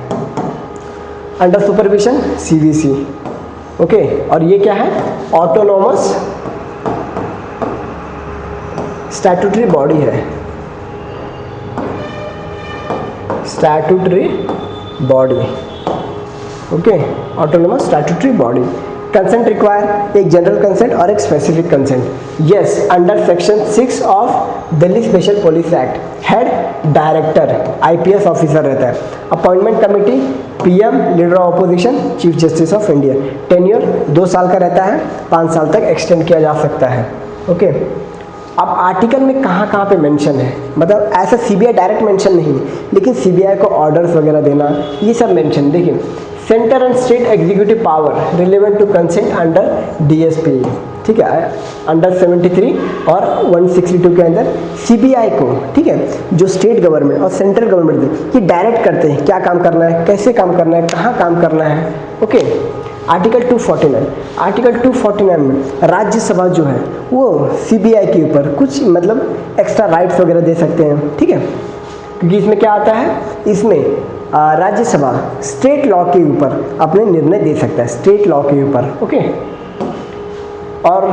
Speaker 1: अंडर सुपरविजन सीवीसी, ओके। और ये क्या है, ऑटोनोमस स्टैट्यूटरी बॉडी है, statutory body, okay, autonomous statutory body. Consent require, एक जनरल कंसेंट और एक specific consent. Yes, under section 6 of Delhi special police act, head director IPS officer रहता है, appointment committee PM, leader of opposition, chief justice of India, tenure 2 साल का रहता है, 5 साल तक एक्सटेंड किया जा सकता है, ओके। अब आर्टिकल में कहाँ पे मेंशन है, मतलब ऐसा सीबीआई डायरेक्ट मेंशन नहीं है, लेकिन सीबीआई को ऑर्डर्स वगैरह देना ये सब मेंशन, देखिए centre and state executive power relevant to consent under DSP, ठीक है, अंडर 73 और 162 के अंदर सीबीआई को, ठीक है, जो स्टेट गवर्नमेंट और सेंट्रल गवर्नमेंट ये डायरेक्ट करते हैं क्या काम करना है, कैसे काम करना है, कहाँ काम करना है, ओके। आर्टिकल 249, आर्टिकल 249 में राज्यसभा जो है वो सीबीआई के ऊपर कुछ मतलब एक्स्ट्रा राइट्स वगैरह दे सकते हैं, ठीक है, क्योंकि इसमें क्या आता है, इसमें राज्यसभा स्टेट लॉ के ऊपर अपने निर्णय दे सकता है, स्टेट लॉ के ऊपर, ओके। और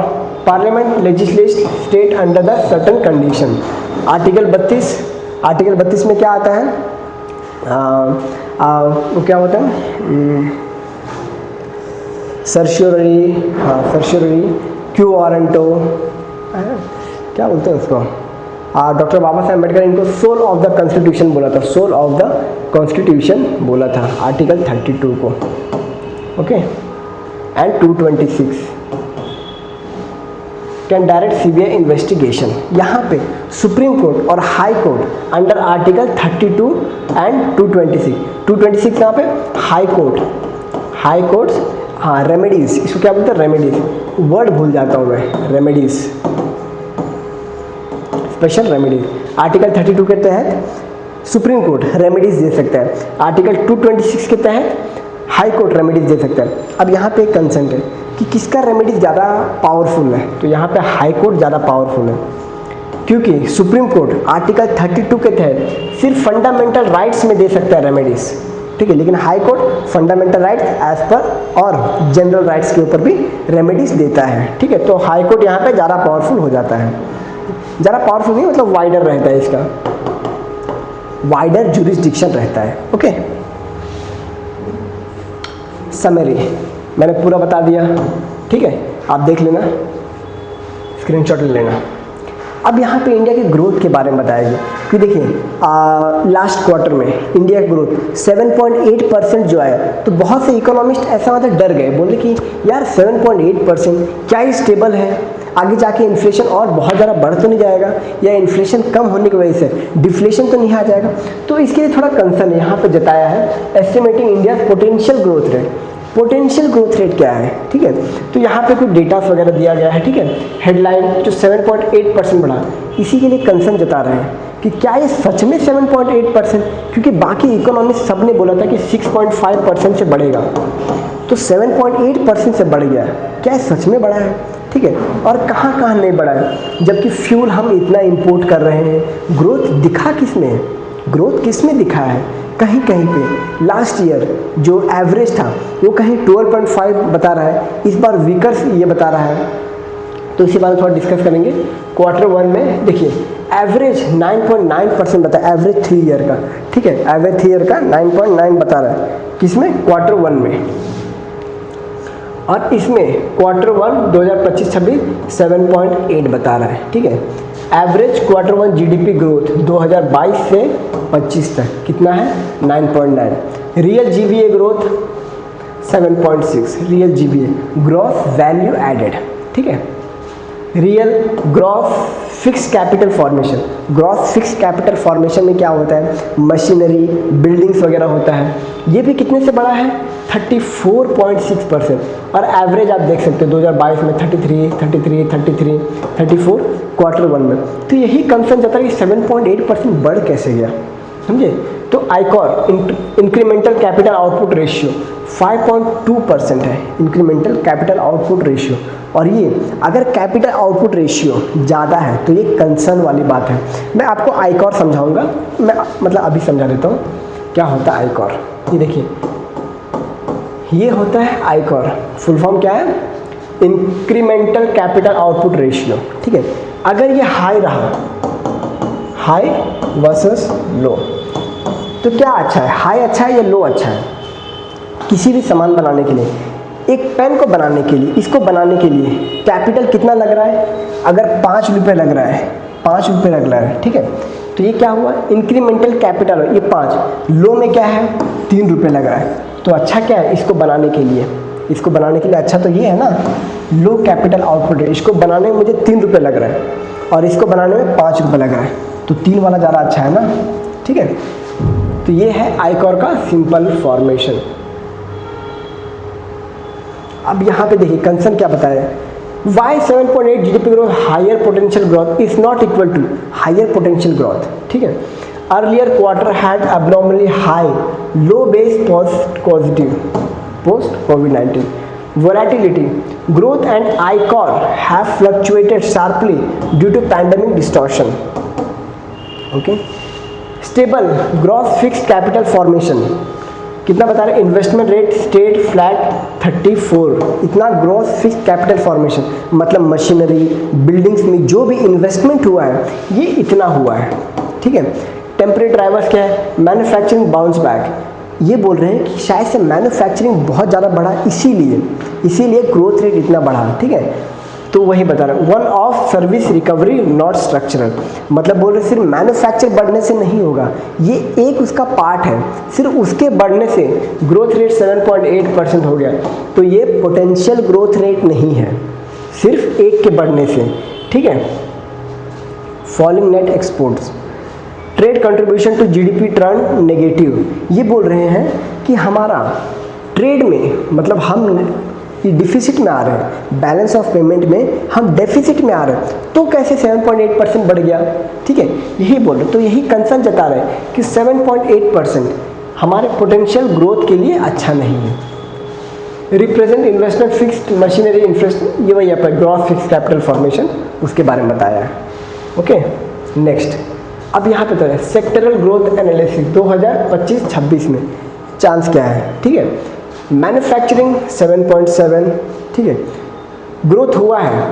Speaker 1: parliament legislate state under the certain condition, article 32 में क्या आता है, वो क्या होता है, सर्शियोरी क्यू वारंटो, क्या बोलते हैं उसको, डॉक्टर बाबा साहब अम्बेडकर इनको सोल ऑफ द कॉन्स्टिट्यूशन बोला था, सोल ऑफ द कॉन्स्टिट्यूशन बोला था आर्टिकल 32 को, okay. And 226 can direct CBI investigation, यहाँ पे सुप्रीम कोर्ट और high court under article 32 and 226 यहाँ पे हाई कोर्ट, हाँ, रेमेडीज, इसको क्या बोलते हैं, रेमेडीज, वर्ड भूल जाता हूँ मैं, रेमेडीज, स्पेशल रेमेडीज, आर्टिकल 32 के तहत सुप्रीम कोर्ट रेमेडीज दे सकता है, आर्टिकल 226 के तहत हाई कोर्ट रेमेडीज दे सकता है। अब यहाँ पे एक कंसेंट है कि किसका रेमेडीज ज़्यादा पावरफुल है, तो यहाँ पे हाई कोर्ट ज़्यादा पावरफुल है, क्योंकि सुप्रीम कोर्ट आर्टिकल 32 के तहत सिर्फ फंडामेंटल राइट्स में दे सकता है रेमेडीज, ठीक है, लेकिन high court fundamental rights as per और जनरल राइट्स के ऊपर भी रेमेडीज देता है, ठीक है। तो हाई कोर्ट यहाँ पे ज़्यादा पावरफुल हो जाता है, ज़्यादा पावरफुल नहीं मतलब वाइडर रहता है, इसका वाइडर जुरिस्डिक्शन रहता है, ओके। समरी मैंने पूरा बता दिया, ठीक है, आप देख लेना, स्क्रीनशॉट ले लेना। अब यहाँ पे इंडिया के ग्रोथ के बारे में बताया गया कि देखिए लास्ट क्वार्टर में इंडिया का ग्रोथ 7.8% जो आया, तो बहुत से इकोनॉमिस्ट ऐसा मतलब डर गए, बोले कि यार 7.8% क्या ही स्टेबल है, आगे जाके इन्फ्लेशन और बहुत ज़्यादा बढ़ तो नहीं जाएगा, या इन्फ्लेशन कम होने की वजह से डिफ्लेशन तो नहीं आ जाएगा। तो इसके लिए थोड़ा कंसर्न यहाँ पे जताया है, estimating India potential growth rate potential growth rate क्या है, ठीक है। तो यहाँ पे कुछ डेटा वगैरह दिया गया है, ठीक है। हेडलाइन जो 7.8% बढ़ा, इसी के लिए कंसर्न जता रहे हैं कि क्या ये सच में 7.8%, क्योंकि बाकी इकोनॉमिस्ट सब ने बोला था कि 6.5% से बढ़ेगा, तो 7.8% से बढ़ गया, क्या ये सच में बढ़ा है, ठीक है। और कहाँ कहाँ नहीं बढ़ा है, जबकि फ्यूल हम इतना इंपोर्ट कर रहे हैं। ग्रोथ दिखा किस में, ग्रोथ किस में दिखा है, कहीं कहीं पे लास्ट ईयर जो एवरेज था वो कहीं 12.5 बता रहा है, इस बार वीकर्स ये बता रहा है, तो इसी बारे में थोड़ा डिस्कस करेंगे। Q1 में देखिए एवरेज 9.9% बता, एवरेज 3 ईयर का, ठीक है, एवरेज 3 ईयर का 9.9 बता रहा है, किसमें, Q1 में। और इसमें Q1 2025-26 7.8 बता रहा है, ठीक है। एवरेज Q1 जीडीपी ग्रोथ 2022 से 25 तक कितना है, 9.9। Real GVA growth 7.6, real GVA gross value added, ठीक है। Real gross fix capital formation, gross fix capital formation में क्या होता है, मशीनरी, बिल्डिंग्स वगैरह होता है, ये भी कितने से बड़ा है, 34.6%। और एवरेज आप देख सकते हो 2022 में 33, 34 Q1 में। तो यही कंसर्न जाता है कि 7.8% बढ़ कैसे गया, समझे। तो आईकॉर इंक्रीमेंटल कैपिटल आउटपुट रेशियो 5.2% है, इंक्रीमेंटल कैपिटल आउटपुट रेशियो। और ये अगर कैपिटल आउटपुट रेशियो ज़्यादा है तो ये कंसर्न वाली बात है। मैं आपको आईकॉर समझाऊंगा, मैं मतलब अभी समझा देता हूँ क्या होता है आईकॉर। ये देखिए, ये होता है आईकॉर, फुल फॉर्म क्या है, इंक्रीमेंटल कैपिटल आउटपुट रेशियो, ठीक है। अगर ये हाई रहा, हाई वर्सेस लो, तो क्या अच्छा है, हाई अच्छा है या लो अच्छा है। किसी भी सामान बनाने के लिए, एक पेन को बनाने के लिए, इसको बनाने के लिए कैपिटल कितना लग रहा है, अगर 5 रुपये लग रहा है, 5 रुपये लग रहा है, ठीक है। तो ये क्या हुआ, इंक्रीमेंटल कैपिटल, ये 5, लो में क्या है, 3 रुपये लग रहा है। तो अच्छा क्या है, इसको बनाने के लिए, इसको बनाने के लिए अच्छा तो ये है ना, लो कैपिटल आउटपुट है। इसको बनाने में मुझे 3 रुपये लग रहा है और इसको बनाने में 5 रुपये लग रहा है, तो 3 वाला ज़्यादा अच्छा है ना, ठीक है। तो ये है आईकॉर का सिंपल फॉर्मेशन। अब यहाँ पे देखिए कंसर्न क्या बताया, why 7.8 GDP growth higher potential growth is not equal to higher potential growth, ठीक है। Earlier quarter had abnormally high low base positive post COVID-19 volatility growth and ICOR have fluctuated sharply due to pandemic distortion, okay। stable gross fixed capital formation कितना बता रहे हैं, investment rate state flat 34, इतना gross fix capital formation, मतलब machinery, buildings में जो भी investment हुआ है ये इतना हुआ है, ठीक है। टेम्परेरी ड्राइवर्स क्या है, मैन्युफैक्चरिंग बाउंस बैक, ये बोल रहे हैं कि शायद से मैन्युफैक्चरिंग बहुत ज़्यादा बढ़ा, इसीलिए ग्रोथ रेट इतना बढ़ा, ठीक है। तो वही बता रहा हूँ, one of service recovery not structural, मतलब बोल रहे सिर्फ मैन्युफैक्चर बढ़ने से नहीं होगा, ये एक उसका पार्ट है, सिर्फ उसके बढ़ने से ग्रोथ रेट 7.8% हो गया। तो ये पोटेंशियल ग्रोथ रेट नहीं है, सिर्फ एक के बढ़ने से, ठीक है। Falling net exports, trade contribution to GDP turn negative, ये बोल रहे हैं कि हमारा ट्रेड में, मतलब हम डिफिसिट में आ रहे हैं, बैलेंस ऑफ पेमेंट में हम डेफिसिट में आ रहे हैं, तो कैसे 7.8% बढ़ गया, ठीक है, यही बोल रहे। तो यही कंसर्न जता रहे हैं कि 7.8% हमारे पोटेंशियल ग्रोथ के लिए अच्छा नहीं है। Represent investment fixed machinery infrastructure, ये वही आपका ग्रॉस फिक्स कैपिटल फॉर्मेशन, उसके बारे में बताया है, ओके। नेक्स्ट, अब यहाँ पे तो है सेक्टरल ग्रोथ एनालिसिस 2025-26 में चांस क्या है, ठीक है। मैन्युफैक्चरिंग 7.7, ठीक है, ग्रोथ हुआ है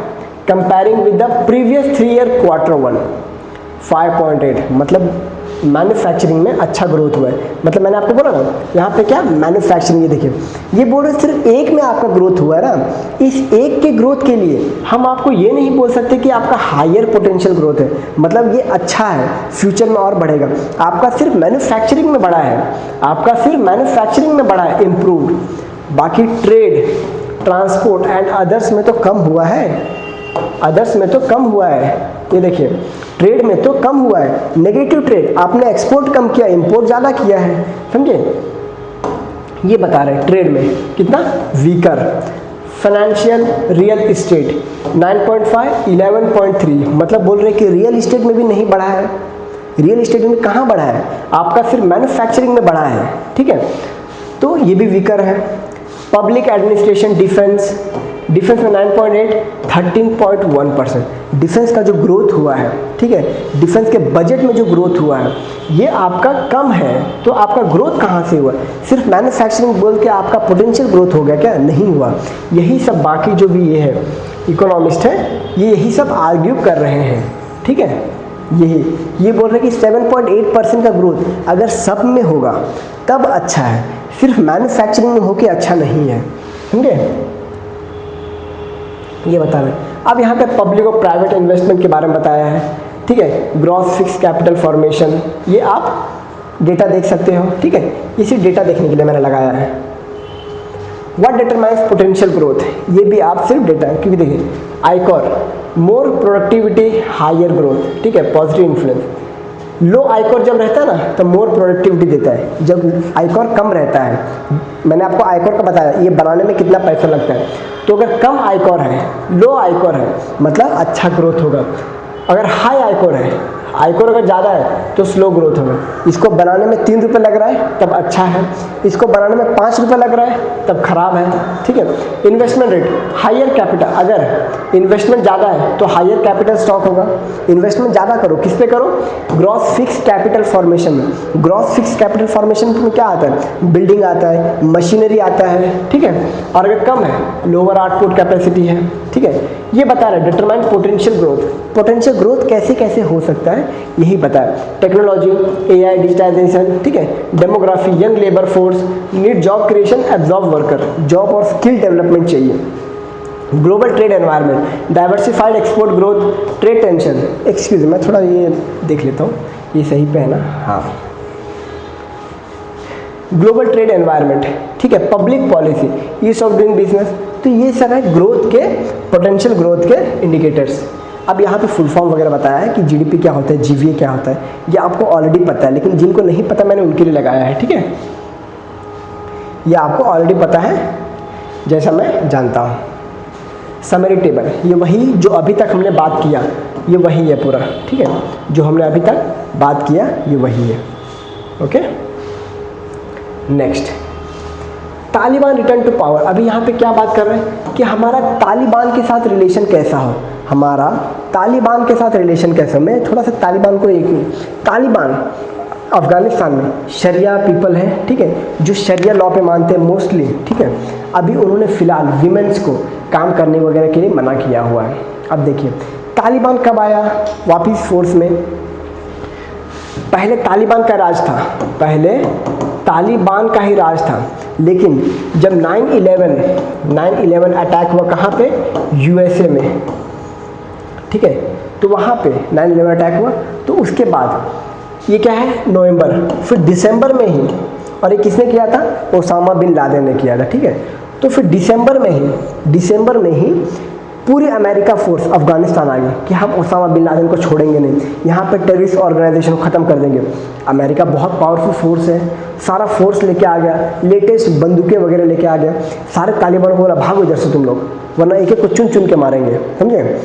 Speaker 1: comparing with the previous 3 year Q1 5.8, मतलब मैन्युफैक्चरिंग में अच्छा ग्रोथ हुआ है। मतलब मैंने आपको बोला ना यहाँ पे क्या, मैन्युफैक्चरिंग, ये देखिए, ये बोल रहे सिर्फ एक में आपका ग्रोथ हुआ है ना, इस एक के ग्रोथ के लिए हम आपको ये नहीं बोल सकते कि आपका हायर पोटेंशियल ग्रोथ है, मतलब ये अच्छा है, फ्यूचर में और बढ़ेगा। आपका सिर्फ मैन्युफैक्चरिंग में बढ़ा है, आपका सिर्फ मैन्युफैक्चरिंग में बढ़ा है, इम्प्रूव्ड। बाकी ट्रेड, ट्रांसपोर्ट एंड अदर्स में तो कम हुआ है, अदर्स में तो कम हुआ है। ये देखिए, ट्रेड में तो कम हुआ है, नेगेटिव ट्रेड, आपने एक्सपोर्ट कम किया, इंपोर्ट ज़्यादा किया है, समझे। ये बता रहे हैं ट्रेड में कितना वीकर। फाइनेंशियल रियल इस्टेट 9.5 11.3, मतलब बोल रहे हैं कि रियल इस्टेट में भी नहीं बढ़ा है। रियल इस्टेट में कहाँ बढ़ा है, आपका सिर्फ मैन्युफैक्चरिंग में बढ़ा है, ठीक है, तो ये भी वीकर है। पब्लिक एडमिनिस्ट्रेशन डिफेंस में 9.8 13.1%। डिफेंस का जो ग्रोथ हुआ है, ठीक है, डिफेंस के बजट में जो ग्रोथ हुआ है ये आपका कम है, तो आपका ग्रोथ कहाँ से हुआ? सिर्फ मैन्युफैक्चरिंग बोल के आपका पोटेंशियल ग्रोथ हो गया क्या? नहीं हुआ। यही सब बाकी जो भी ये है इकोनॉमिस्ट है ये यही सब आर्ग्यू कर रहे हैं, ठीक है। ये बोल रहे हैं कि 7.8% का ग्रोथ अगर सब में होगा तब अच्छा है, सिर्फ मैन्युफैक्चरिंग में हो के अच्छा नहीं है, समझे? ये बता रहे हैं। अब यहाँ पे पब्लिक और प्राइवेट इन्वेस्टमेंट के बारे में बताया है, ठीक है। ग्रॉस फिक्स कैपिटल फॉर्मेशन, ये आप डेटा देख सकते हो, ठीक है, इसी डेटा देखने के लिए मैंने लगाया है। व्हाट डिटरमाइंस पोटेंशियल ग्रोथ, ये भी आप सिर्फ डेटा, क्योंकि देखिए आयकर मोर प्रोडक्टिविटी हायर ग्रोथ, ठीक है, पॉजिटिव इन्फ्लुएंस। लो आयकर जब रहता है ना तो मोर प्रोडक्टिविटी देता है, जब आयकर कम रहता है, मैंने आपको आयकर का बताया ये बनाने में कितना पैसा लगता है, तो अगर कम आयकर है, लो आयकर है, मतलब अच्छा ग्रोथ होगा। अगर हाई आयकर है, आयकर अगर ज़्यादा है तो स्लो ग्रोथ होगा। इसको बनाने में 3 रुपये लग रहा है तब अच्छा है, इसको बनाने में 5 रुपये लग रहा है तब खराब है, ठीक है। इन्वेस्टमेंट रेट हायर कैपिटल, अगर इन्वेस्टमेंट ज़्यादा है तो हायर कैपिटल स्टॉक होगा। इन्वेस्टमेंट ज़्यादा करो, किस पे करो? ग्रॉस फिक्स कैपिटल फॉर्मेशन में। ग्रॉस फिक्स कैपिटल फॉर्मेशन में क्या आता है? बिल्डिंग आता है, मशीनरी आता है, ठीक है। और अगर कम है, लोअर आउटपुट कैपेसिटी है, ठीक है। ये बता रहा है determine potential growth. Potential growth कैसे कैसे हो सकता है यही बताया। टेक्नोलॉजी, एआई, डिजिटाइजेशन, ठीक है, demography, young labour force, need job creation, absorb worker, job और स्किल डेवलपमेंट चाहिए। Global trade environment, diversified export growth, trade tension. Excuse मैं थोड़ा ये देख लेता हूँ, ये सही पे है ना? हाँ, ग्लोबल ट्रेड एनवायरनमेंट, ठीक है, public policy, ease of doing business, तो ये सब है ग्रोथ के, पोटेंशियल ग्रोथ के इंडिकेटर्स। अब यहाँ पे फुल फॉर्म वगैरह बताया है कि जीडीपी क्या होता है, जीवीए क्या होता है, ये आपको ऑलरेडी पता है, लेकिन जिनको नहीं पता मैंने उनके लिए लगाया है, ठीक है। ये आपको ऑलरेडी पता है जैसा मैं जानता हूँ। समरी टेबल, ये वही जो अभी तक हमने बात किया, ये वही है पूरा, ठीक है, जो हमने अभी तक बात किया ये वही है, okay. Next, Taliban return to power. अभी यहाँ पे क्या बात कर रहे हैं कि हमारा तालिबान के साथ रिलेशन कैसा हो, हमारा तालिबान के साथ रिलेशन कैसा। मैं थोड़ा सा तालिबान को एक, तालिबान अफगानिस्तान में शरिया पीपल है, ठीक है, जो शरिया लॉ पे मानते हैं मोस्टली, ठीक है। अभी उन्होंने फिलहाल विमेंस को काम करने वगैरह के लिए मना किया हुआ है। अब देखिए तालिबान कब आया वापिस फोर्स में? पहले तालिबान का राज था, पहले तालिबान का ही राज था, लेकिन जब 9/11 अटैक हुआ कहाँ पे? यूएसए में, ठीक है, तो वहाँ पे 9/11 अटैक हुआ, तो उसके बाद ये क्या है नवंबर, फिर दिसंबर में ही, और ये किसने किया था? ओसामा बिन लादेन ने किया था, ठीक है। तो फिर दिसंबर में ही पूरी अमेरिका फोर्स अफगानिस्तान आ गई कि हम ओसामा बिन लादेन को छोड़ेंगे नहीं, यहाँ पे टेररिस्ट ऑर्गेनाइजेशन को ख़त्म कर देंगे। अमेरिका बहुत पावरफुल फोर्स है, सारा फोर्स लेके आ गया, लेटेस्ट बंदूकें वगैरह लेके आ गया, सारे तालिबान को बोला भागो इधर से तुम लोग, वरना एक एक को चुन चुन के मारेंगे, समझे।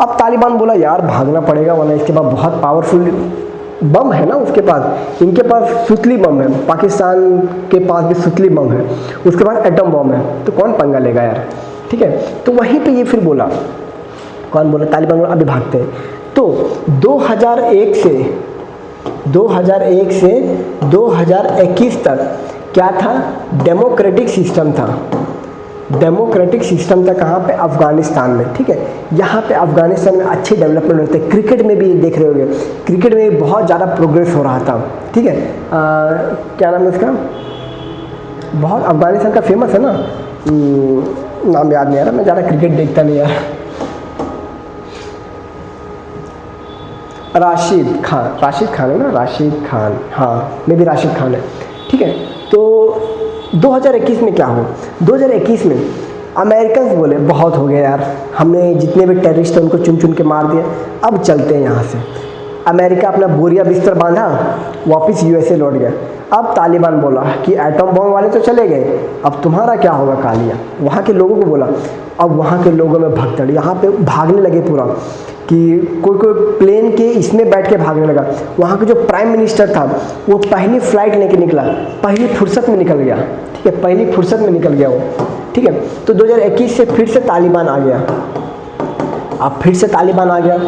Speaker 1: अब तालिबान बोला यार भागना पड़ेगा, वरना इसके बाद बहुत पावरफुल बम है ना उसके पास, इनके पास सुतली बम है, पाकिस्तान के पास भी सुतली बम है, उसके पास एटम बम है, तो कौन पंगा लेगा यार, ठीक है। तो वहीं पे ये फिर बोला, कौन बोला? तालिबान बोला अभी भागते हैं। तो 2001 से 2021 तक क्या था? डेमोक्रेटिक सिस्टम था, डेमोक्रेटिक सिस्टम था कहाँ पे? अफगानिस्तान में, ठीक है। यहाँ पे अफगानिस्तान में अच्छे डेवलपमेंट होते हैं, क्रिकेट में भी देख रहे होंगे, क्रिकेट में बहुत ज़्यादा प्रोग्रेस हो रहा था, ठीक है। क्या नाम है उसका? बहुत अफगानिस्तान का फेमस है ना, नाम याद नहीं आ रहा, मैं ज़्यादा क्रिकेट देखता नहीं यार। राशिद खान है ना, राशिद खान, हाँ मे भी राशिद खान है, ठीक है। तो 2021 में क्या हुआ? 2021 में अमेरिकन बोले बहुत हो गया यार, हमने जितने भी टेररिस्ट थे उनको चुन चुन के मार दिया, अब चलते हैं यहाँ से। अमेरिका अपना बोरिया बिस्तर बांधा, वापस यूएसए लौट गया। अब तालिबान बोला कि एटम बॉम्ब वाले तो चले गए, अब तुम्हारा क्या होगा कालिया। वहाँ के लोगों को बोला, अब वहाँ के लोगों में भगदड़, यहाँ पे भागने लगे पूरा कि कोई कोई प्लेन के इसमें बैठ के भागने लगा। वहाँ के जो प्राइम मिनिस्टर था वो पहली फ्लाइट लेके निकला, पहली फुर्सत में निकल गया, ठीक है, पहली फुर्सत में निकल गया वो, ठीक है। तो 2021 से फिर से तालिबान आ गया, अब फिर से तालिबान आ गया।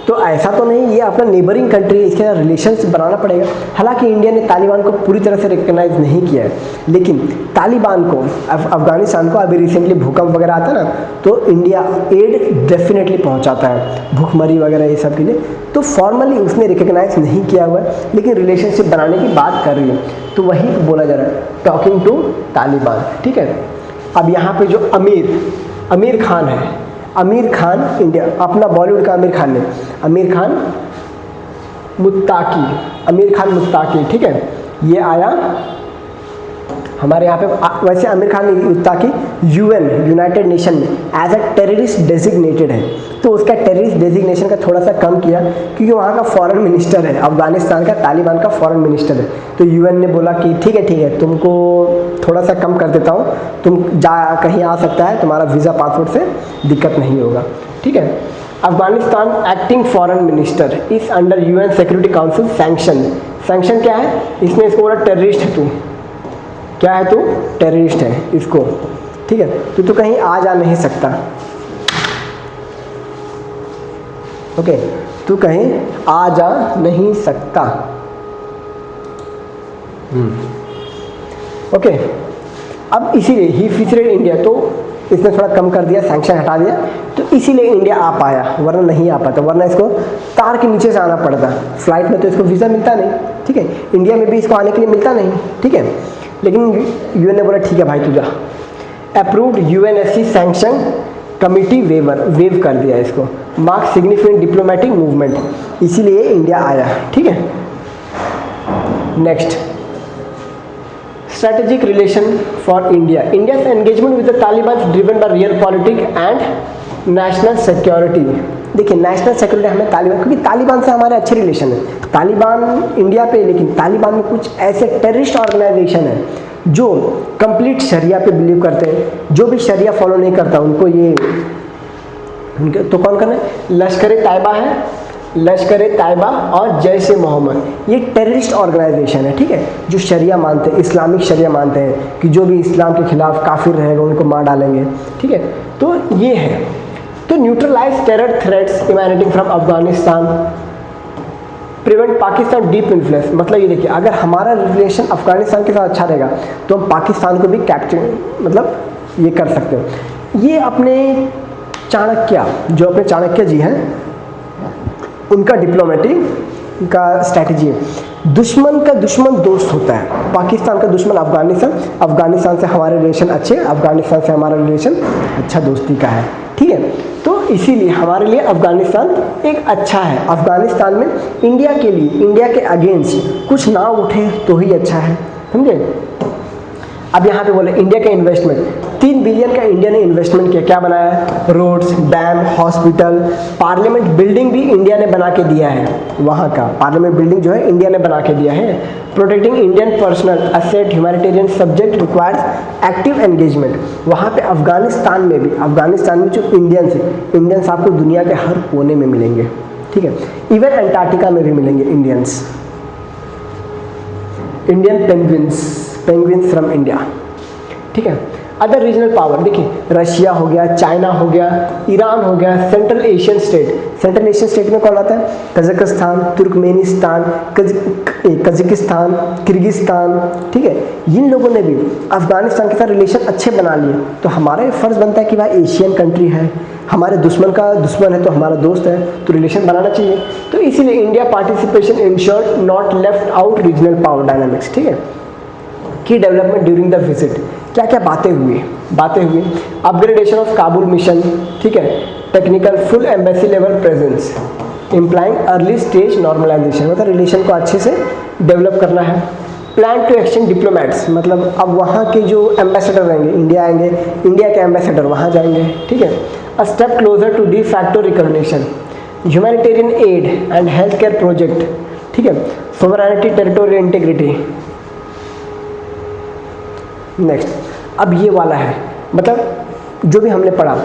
Speaker 1: तो ऐसा तो नहीं, ये अपना नेबरिंग कंट्री है, इसके साथ रिलेशंस बनाना पड़ेगा। हालांकि इंडिया ने तालिबान को पूरी तरह से रिकग्नाइज नहीं किया है, लेकिन तालिबान को, अफगानिस्तान को, अभी रिसेंटली भूकंप वगैरह आता है ना, तो इंडिया एड डेफिनेटली पहुंचाता है, भूखमरी वगैरह ये सब के लिए। तो फॉर्मली उसने रिकग्नाइज नहीं किया हुआ है, लेकिन रिलेशनशिप बनाने की बात कर रही है, तो वही बोला जा रहा है, टॉकिंग टू तालिबान, ठीक है। अब यहाँ पे जो आमिर खान है, आमिर खान इंडिया, अपना बॉलीवुड का आमिर खान ने, आमिर खान मुत्ताकी, ठीक है, ये आया हमारे यहाँ पे। वैसे Aamir Khan मुत्ताकी UN, United nation में एज अ टेररिस्ट डेजिग्नेटेड है, तो उसका टेररिस्ट डेजिग्नेशन का थोड़ा सा कम किया, क्योंकि वहाँ का फॉरेन मिनिस्टर है, अफगानिस्तान का तालिबान का फॉरेन मिनिस्टर है। तो यूएन ने बोला कि ठीक है, तुमको थोड़ा सा कम कर देता हूँ, तुम कहीं आ सकता है, तुम्हारा वीज़ा पासपोर्ट से दिक्कत नहीं होगा, ठीक है। अफगानिस्तान एक्टिंग फॉरेन मिनिस्टर इस under UN security council sanction क्या है, इसने इसको बोला टेररिस्ट है तू, क्या है तू, टेररिस्ट है इसको, ठीक है, तो कहीं आ जा नहीं सकता, ओके, तू कहीं आ जा नहीं सकता, ओके। अब इसीलिए ही फिसरेड इंडिया, तो इसने थोड़ा कम कर दिया, सैंक्शन हटा दिया, तो इसीलिए इंडिया आ पाया, वरना नहीं आ पाता, वरना इसको तार के नीचे से आना पड़ता, फ्लाइट में तो इसको वीज़ा मिलता नहीं, ठीक है, इंडिया में भी इसको आने के लिए मिलता नहीं, ठीक है। लेकिन यूएन ने बोला ठीक है भाई तू जा, approved UNSC sanction committee wave कर दिया इसको, मार्क सिग्निफिकेंट डिप्लोमेटिक मूवमेंट, इसीलिए इंडिया आया, ठीक है। Next, strategic relation for India, India's engagement with the Taliban driven by real politics and national security. देखिए नेशनल सिक्योरिटी हमें तालिबान, क्योंकि तालिबान से हमारे अच्छे रिलेशन है, तालिबान इंडिया पे, लेकिन तालिबान में कुछ ऐसे टेररिस्ट ऑर्गेनाइजेशन है जो कंप्लीट शरिया पे बिलीव करते हैं, जो भी शरिया फॉलो नहीं करता उनको ये उनके तो कौन करना है, लश्कर तैयबा और जैश ए मोहम्मद, ये टेररिस्ट ऑर्गेनाइजेशन है, ठीक है, जो शरिया मानते हैं, इस्लामिक शरिया मानते हैं कि जो भी इस्लाम के खिलाफ काफिर रहेगा उनको मार डालेंगे, ठीक है। तो ये है, तो neutralise terror threats emanating from Afghanistan, prevent Pakistan deep influence, मतलब ये देखिए अगर हमारा रिलेशन अफगानिस्तान के साथ अच्छा रहेगा तो हम पाकिस्तान को भी कैप्चर, मतलब ये कर सकते हैं। ये अपने चाणक्य जी हैं, उनका डिप्लोमेटिक का स्ट्रैटेजी है, दुश्मन का दुश्मन दोस्त होता है, पाकिस्तान का दुश्मन अफगानिस्तान से हमारे रिलेशन अच्छे, अफगानिस्तान से हमारा रिलेशन अच्छा दोस्ती का है, ठीक है। तो इसीलिए हमारे लिए अफगानिस्तान एक अच्छा है, अफगानिस्तान में इंडिया के लिए, इंडिया के अगेंस्ट कुछ ना उठे तो ही अच्छा है, समझे। अब यहाँ पे बोले इंडिया का इन्वेस्टमेंट, 3 बिलियन का इंडिया ने इन्वेस्टमेंट किया, क्या बनाया है, roads, dam, hospital, parliament building भी इंडिया ने बना के दिया है, वहाँ का पार्लियामेंट बिल्डिंग जो है इंडिया ने बना के दिया है। Protecting Indian personal asset humanitarian subject requires active engagement, वहाँ पे अफगानिस्तान में जो इंडियंस आपको दुनिया के हर कोने में मिलेंगे, ठीक है, इवन अंटार्कटिका में भी मिलेंगे इंडियन पेंगुइन्स फ्रॉम इंडिया, ठीक है। अदर रीजनल पावर, देखिए रशिया हो गया, चाइना हो गया, ईरान हो गया, सेंट्रल एशियन स्टेट में कौन आता है, कजाकिस्तान, तुर्कमेनिस्तान, कजाकिस्तान, किर्गिस्तान, ठीक है। इन लोगों ने भी अफगानिस्तान के साथ रिलेशन अच्छे बना लिए, तो हमारा फर्ज बनता है कि भाई एशियन कंट्री है, हमारे दुश्मन का दुश्मन है तो हमारा दोस्त है, तो रिलेशन बनाना चाहिए। तो इसीलिए India participation insured not left out regional power dynamics, ठीक है। की डेवलपमेंट ड्यूरिंग द विजिट, क्या क्या बातें हुई, अपग्रेडेशन ऑफ काबुल मिशन, ठीक है, technical full embassy level presence, implying early stage normalisation, मतलब रिलेशन को अच्छे से डेवलप करना है। प्लान टू एक्सचेंज डिप्लोमेट्स, मतलब अब वहाँ के जो एम्बेसडर रहेंगे, इंडिया आएंगे, इंडिया के एम्बेसडर वहाँ जाएंगे, ठीक है। A step closer to de facto recognition, humanitarian aid and health care project, ठीक है, सोवरेनिटी, टेरिटोरियल इंटीग्रिटी। नेक्स्ट, अब ये वाला है, मतलब जो भी हमने पढ़ा,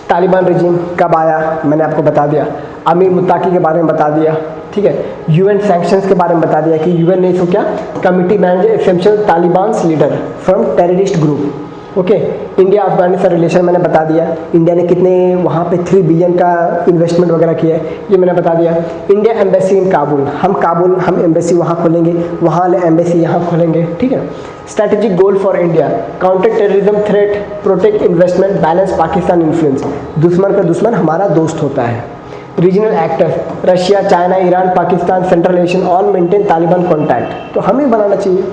Speaker 1: तालिबान रिजीम कब आया मैंने आपको बता दिया, अमीर मुत्ताकी के बारे में बता दिया, ठीक है, यूएन सैंक्शंस के बारे में बता दिया कि यूएन ने इसको क्या, committee manage exception Taliban leader from terrorist group. Okay, India Afghanistan relation मैंने बता दिया, इंडिया ने कितने वहाँ पे 3 बिलियन का इन्वेस्टमेंट वगैरह किया है ये मैंने बता दिया। इंडिया एम्बेसी इन काबुल, हम एम्बेसी वहाँ खोलेंगे, वहाँ वाले एम्बेसी यहाँ खोलेंगे, ठीक है। Strategic goal for India, counter terrorism threat, protect investment, balance Pakistan influence, दुश्मन का दुश्मन हमारा दोस्त होता है। Regional actors, Russia, China, Iran, Pakistan, central Asian, all maintain Taliban contact, तो हमें बनाना चाहिए।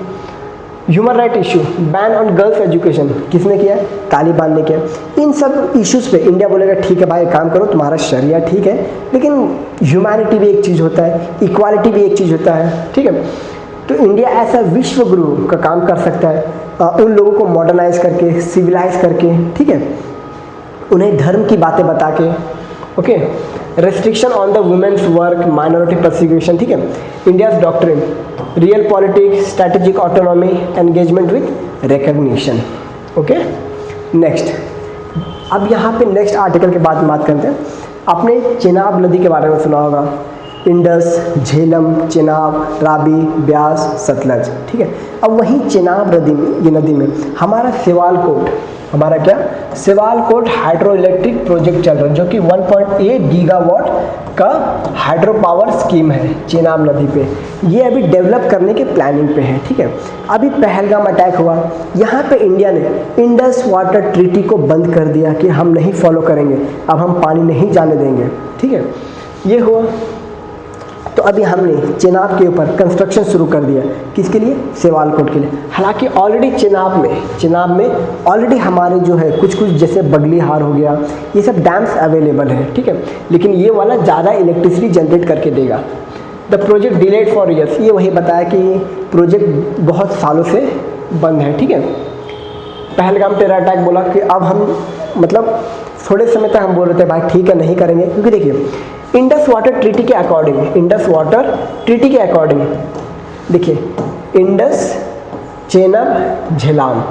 Speaker 1: Human right issue, ban on girls education, किसने किया, तालिबान ने किया। इन सब इश्यूज़ पे इंडिया बोलेगा ठीक है भाई काम करो, तुम्हारा शरिया ठीक है, लेकिन ह्यूमैनिटी भी एक चीज़ होता है, इक्वालिटी भी एक चीज़ होता है, ठीक है। तो इंडिया ऐसा विश्व गुरु का काम कर सकता है, उन लोगों को मॉडर्नाइज करके, सिविलाइज करके, ठीक है, उन्हें धर्म की बातें बता के। Okay, restriction on the women's work, minority prosecution, ठीक है। India's doctrine, real politics, strategic autonomy, engagement with recognition. Okay, next, अब यहाँ पे नेक्स्ट आर्टिकल के बाद बात करते हैं। आपने चेनाब नदी के बारे में सुना होगा, इंडस, झेलम, चेनाब, रावी, ब्यास, सतलज, ठीक है। अब वहीं चेनाब नदी में हमारा सिवालकोट, हमारा क्या, सिवालकोट हाइड्रो इलेक्ट्रिक प्रोजेक्ट चल रहा है, जो कि 1.8 गीगावाट का हाइड्रो पावर स्कीम है चेनाब नदी पे। ये अभी डेवलप करने के प्लानिंग पे है, ठीक है। अभी पहलगाम अटैक हुआ, यहाँ पे इंडिया ने इंडस वाटर ट्रीटी को बंद कर दिया कि हम नहीं फॉलो करेंगे, अब हम पानी नहीं जाने देंगे, ठीक है। ये हुआ, तो अभी हमने चेनाब के ऊपर कंस्ट्रक्शन शुरू कर दिया, किसके लिए, सिवालकोट के लिए। हालांकि ऑलरेडी चेनाब में ऑलरेडी हमारे जो है कुछ जैसे बगलीहार हो गया, ये सब डैम्स अवेलेबल है, ठीक है, लेकिन ये वाला ज़्यादा इलेक्ट्रिसिटी जनरेट करके देगा। The project delayed for years, ये वही बताया कि प्रोजेक्ट बहुत सालों से बंद है, ठीक है। पहलगाम टेरर अटैक बोला कि अब हम मतलब थोड़े समय तक हम बोल रहे थे भाई ठीक है नहीं करेंगे, क्योंकि देखिए इंडस वाटर ट्रीटी के अकॉर्डिंग, देखिए इंडस, चेनाब, झेलम,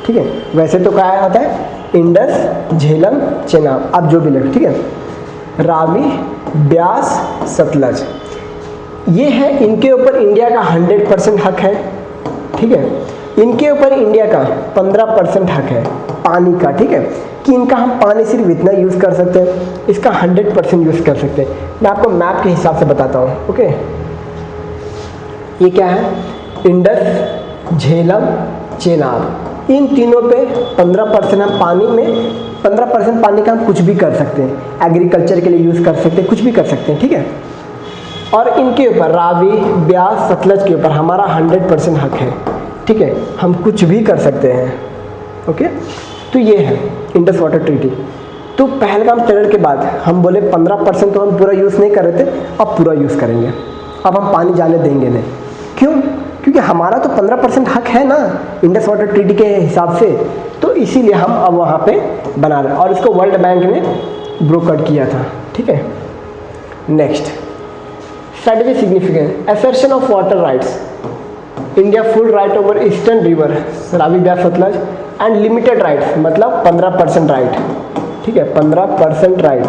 Speaker 1: ठीक है। वैसे तो क्या होता है, इंडस, झेलम, चेनाब, अब जो भी लगे, ठीक है, रावी, ब्यास, सतलज, ये है, इनके ऊपर इंडिया का 100% हक है, ठीक है। इनके ऊपर इंडिया का 15% हक है पानी का, ठीक है, कि इनका हम पानी सिर्फ इतना यूज़ कर सकते हैं, इसका 100% यूज़ कर सकते हैं। मैं आपको मैप के हिसाब से बताता हूँ। ओके, ये क्या है, इंडस, झेलम, चेनाब, इन तीनों पे 15% हम पानी में 15% पानी का हम कुछ भी कर सकते हैं, एग्रीकल्चर के लिए यूज़ कर सकते हैं, कुछ भी कर सकते हैं, ठीक है। और इनके ऊपर रावी, ब्यास, सतलज के ऊपर हमारा 100% हक है, ठीक है, हम कुछ भी कर सकते हैं। ओके, तो ये है इंडस वाटर ट्रीटी। तो पहलगाम टेरर के बाद हम बोले 15% तो हम पूरा यूज़ नहीं कर रहे थे, अब पूरा यूज़ करेंगे, अब हम पानी जाने देंगे नहीं। क्यों? क्योंकि हमारा तो 15% हक है ना इंडस वाटर ट्रीटी के हिसाब से, तो इसीलिए हम अब वहाँ पे बना रहे हैं, और इसको वर्ल्ड बैंक ने ब्रोकर किया था, ठीक है। Next, strategic significance, assertion of water rights, India full right over eastern river Ravi, Beas, Sutlej, and limited rights, मतलब 15% राइट, ठीक है, 15% right,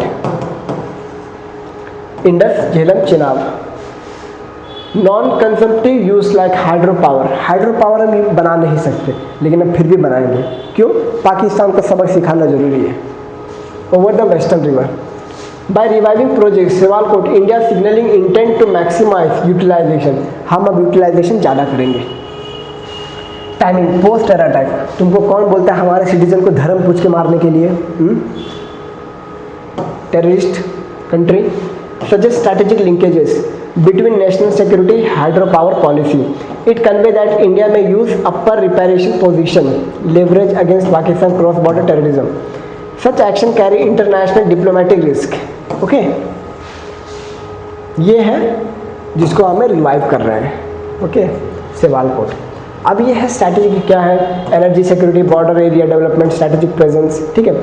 Speaker 1: Indus, Jhelum, Chenab. Non consumptive use like hydro power हम बना नहीं सकते, लेकिन हम फिर भी बनाएंगे। क्यों? पाकिस्तान को सबक सिखाना जरूरी है। Over the western river, by reviving project Sawalkot, India signalling intent to maximise utilisation, हम अब यूटिलाइजेशन ज़्यादा करेंगे। टाइमिंग, पोस्ट टेरर अटैक, तुमको कौन बोलता है हमारे सिटीजन को धर्म पूछ के मारने के लिए? Terrorist country. Suggest strategic linkages between national security, hydropower policy. It convey that India may use upper reparation position leverage against Pakistan cross-border terrorism. Such action carry international diplomatic risk. Okay? ये है जिसको हमें revive कर रहे हैं। Okay, Sawalkot. अब ये है स्ट्रैटेजिक, क्या है, energy security, border area development, strategic presence, ठीक है।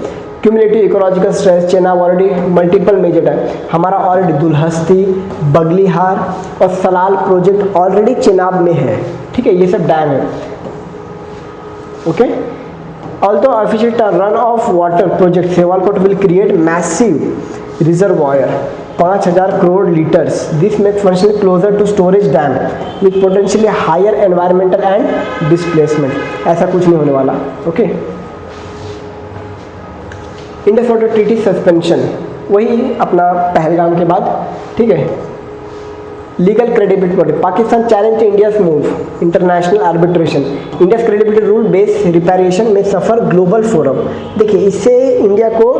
Speaker 1: Cumulative ecological stress, Chenab already multiple major है हमारा, ऑलरेडी दुल्हस्ती, बगलीहार और सलाल प्रोजेक्ट ऑलरेडी चेनाब में है, ठीक है, ये सब डैम है, okay. Also official run of water project Sawalkot will create massive reservoir 5000 crore litres, this make function closer to storage dam with potentially higher environmental and displacement, ऐसा कुछ नहीं होने वाला, okay. Indus water treaty suspension, वही अपना पहलगाम के बाद, ठीक है। Legal credibility, Pakistan challenge India's move, international arbitration, India's credibility rule base riparian में सफ़र ग्लोबल फोरम। देखिए इससे इंडिया को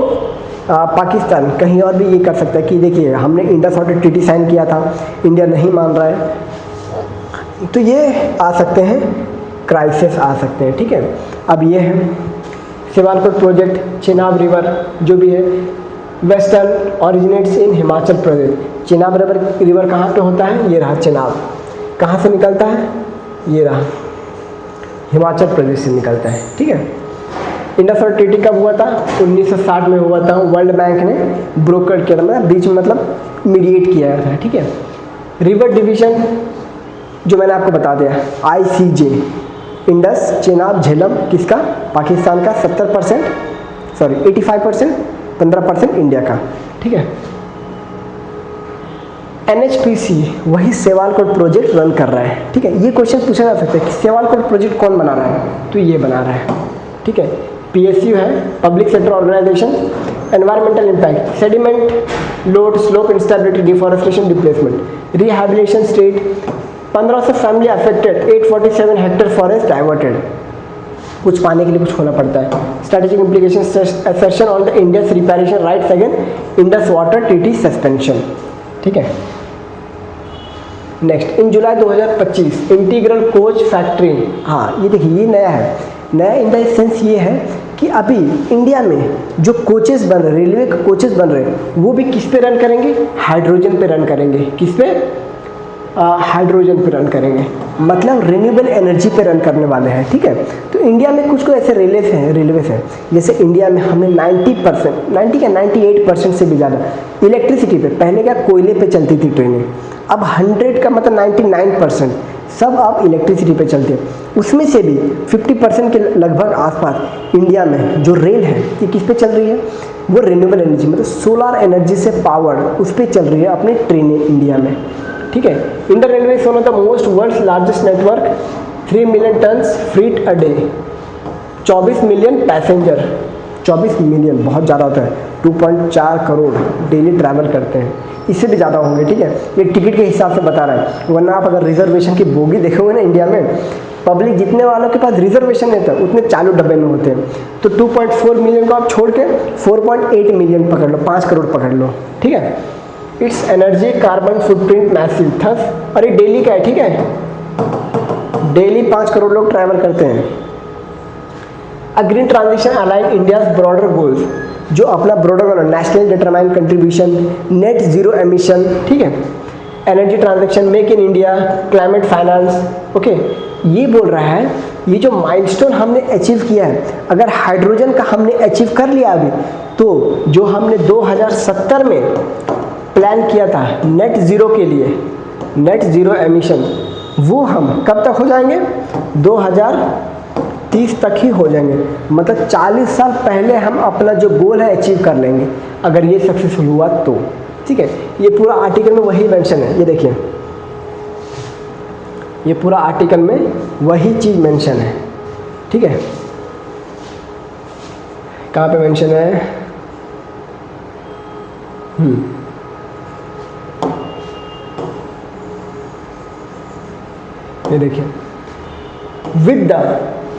Speaker 1: पाकिस्तान कहीं और भी ये कर सकता है कि देखिए हमने इंडस वाटर ट्रीटी साइन किया था, इंडिया नहीं मान रहा है, तो ये आ सकते हैं, क्राइसिस आ सकते हैं, ठीक है। अब ये है सिवालकोट प्रोजेक्ट, चेनाब रिवर जो भी है, वेस्टर्न ओरिजिनेट्स इन हिमाचल प्रदेश। चेनाब रिवर कहाँ पे होता है, ये रहा चेनाब, कहाँ से निकलता है, ये रहा हिमाचल प्रदेश से निकलता है, ठीक है। इंडस वाटर ट्रीटी कब हुआ था, 1960 में हुआ था, वर्ल्ड बैंक ने ब्रोकर किया था, मतलब बीच में, मतलब मीडिएट किया था, ठीक है। रिवर डिवीजन जो मैंने आपको बता दिया, ICJ, इंडस, चेनाब, झेलम किसका, पाकिस्तान का 70%, सॉरी 85%, 15% इंडिया का, ठीक है। NHPC वही सेवालकोट प्रोजेक्ट रन कर रहा है, ठीक है। ये क्वेश्चन पूछा जा सकता है कि सेवालकोट प्रोजेक्ट कौन बना रहा है, तो ये बना रहा है, ठीक है। PSU है, public sector organisation, environmental impact, sediment load, slope instability, deforestation, displacement, rehabilitation state, 1500 family affected, 847 hectare forest diverted, कुछ पाने के लिए कुछ होना पड़ता है। Strategic implication, assertion on the Indus riparian rights against Indus water treaty suspension, ठीक है। Next, in July 2025 integral coach factory, हाँ ये देखिए ये नया है, नया इन द सेंस ये है कि अभी इंडिया में जो कोचेस बन रहे, रेलवे के कोचेस बन रहे हैं, वो भी किस पे रन करेंगे, हाइड्रोजन पे रन करेंगे, किस पे, हाइड्रोजन पे रन करेंगे, मतलब रिन्यूएबल एनर्जी पे रन करने वाले हैं, ठीक है। तो इंडिया में कुछ ऐसे रेलवेज हैं, जैसे इंडिया में हमने 90%, 90 का 98% से भी ज़्यादा इलेक्ट्रिसिटी पे, पहले क्या कोयले पे चलती थी ट्रेनें, अब 100 का मतलब 99% सब अब इलेक्ट्रिसिटी पे चलते हैं। उसमें से भी 50% के लगभग आसपास इंडिया में जो रेल है ये किस पे चल रही है, वो रिन्यूएबल एनर्जी, मतलब सोलर एनर्जी से पावर्ड उस पर चल रही है अपनी ट्रेनें इंडिया में, ठीक है। Indian railway is one of the most world's largest network, 3 million tons freight a day, 24 million passenger, 24 million बहुत ज़्यादा होता है, 2.4 करोड़ डेली ट्रैवल करते हैं, इससे भी ज़्यादा होंगे, ठीक है। ये टिकट के हिसाब से बता रहा है, वरना आप अगर रिजर्वेशन की बोगी देखोगे ना इंडिया में, पब्लिक जितने वालों के पास रिजर्वेशन रहता है उतने चालू डब्बे में होते हैं, तो 2.4 मिलियन को आप छोड़ के 4.8 मिलियन पकड़ लो, 5 करोड़ पकड़ लो, ठीक है। It's energy carbon footprint massive thus, और ये डेली का है, ठीक है, डेली 5 करोड़ लोग ट्रैवल करते हैं। A green transition align India broader goals, जो अपना broader goal, national determined contribution, net zero emission, ठीक है, energy transaction, make in India, climate finance, okay. ये बोल रहा है ये जो माइलस्टोन हमने अचीव किया है, अगर हाइड्रोजन का हमने अचीव कर लिया अभी, तो जो हमने 2070 में प्लान किया था नेट ज़ीरो के लिए, नेट ज़ीरो एमिशन, वो हम कब तक हो जाएंगे, 2030 तक ही हो जाएंगे, मतलब 40 साल पहले हम अपना जो गोल है अचीव कर लेंगे अगर ये सक्सेसफुल हुआ तो, ठीक है। ये पूरा आर्टिकल में वही मेंशन है, ये देखिए ये पूरा आर्टिकल में वही चीज़ मेंशन है, ठीक है। कहाँ पे मेंशन है, ये देखिए, with the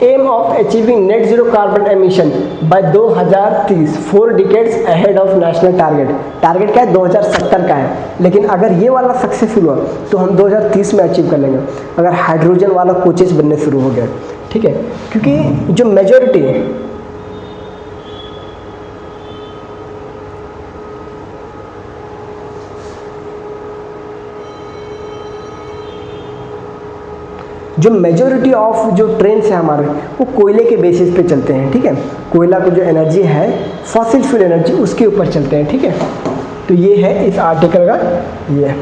Speaker 1: aim of achieving net zero carbon emission by 2030, 4 decades ahead of national target. Target क्या है, 2070 का है, लेकिन अगर ये वाला सक्सेसफुल हुआ तो हम 2030 में अचीव कर लेंगे, अगर हाइड्रोजन वाला कोचेस बनने शुरू हो गए, ठीक है। क्योंकि जो मेजॉरिटी जो मेजोरिटी ऑफ जो ट्रेन है हमारे वो कोयले के बेसिस पे चलते हैं, ठीक है। कोयला की जो एनर्जी है, फॉसिल फ्यूल एनर्जी, उसके ऊपर चलते हैं, ठीक है। तो ये है इस आर्टिकल का ये।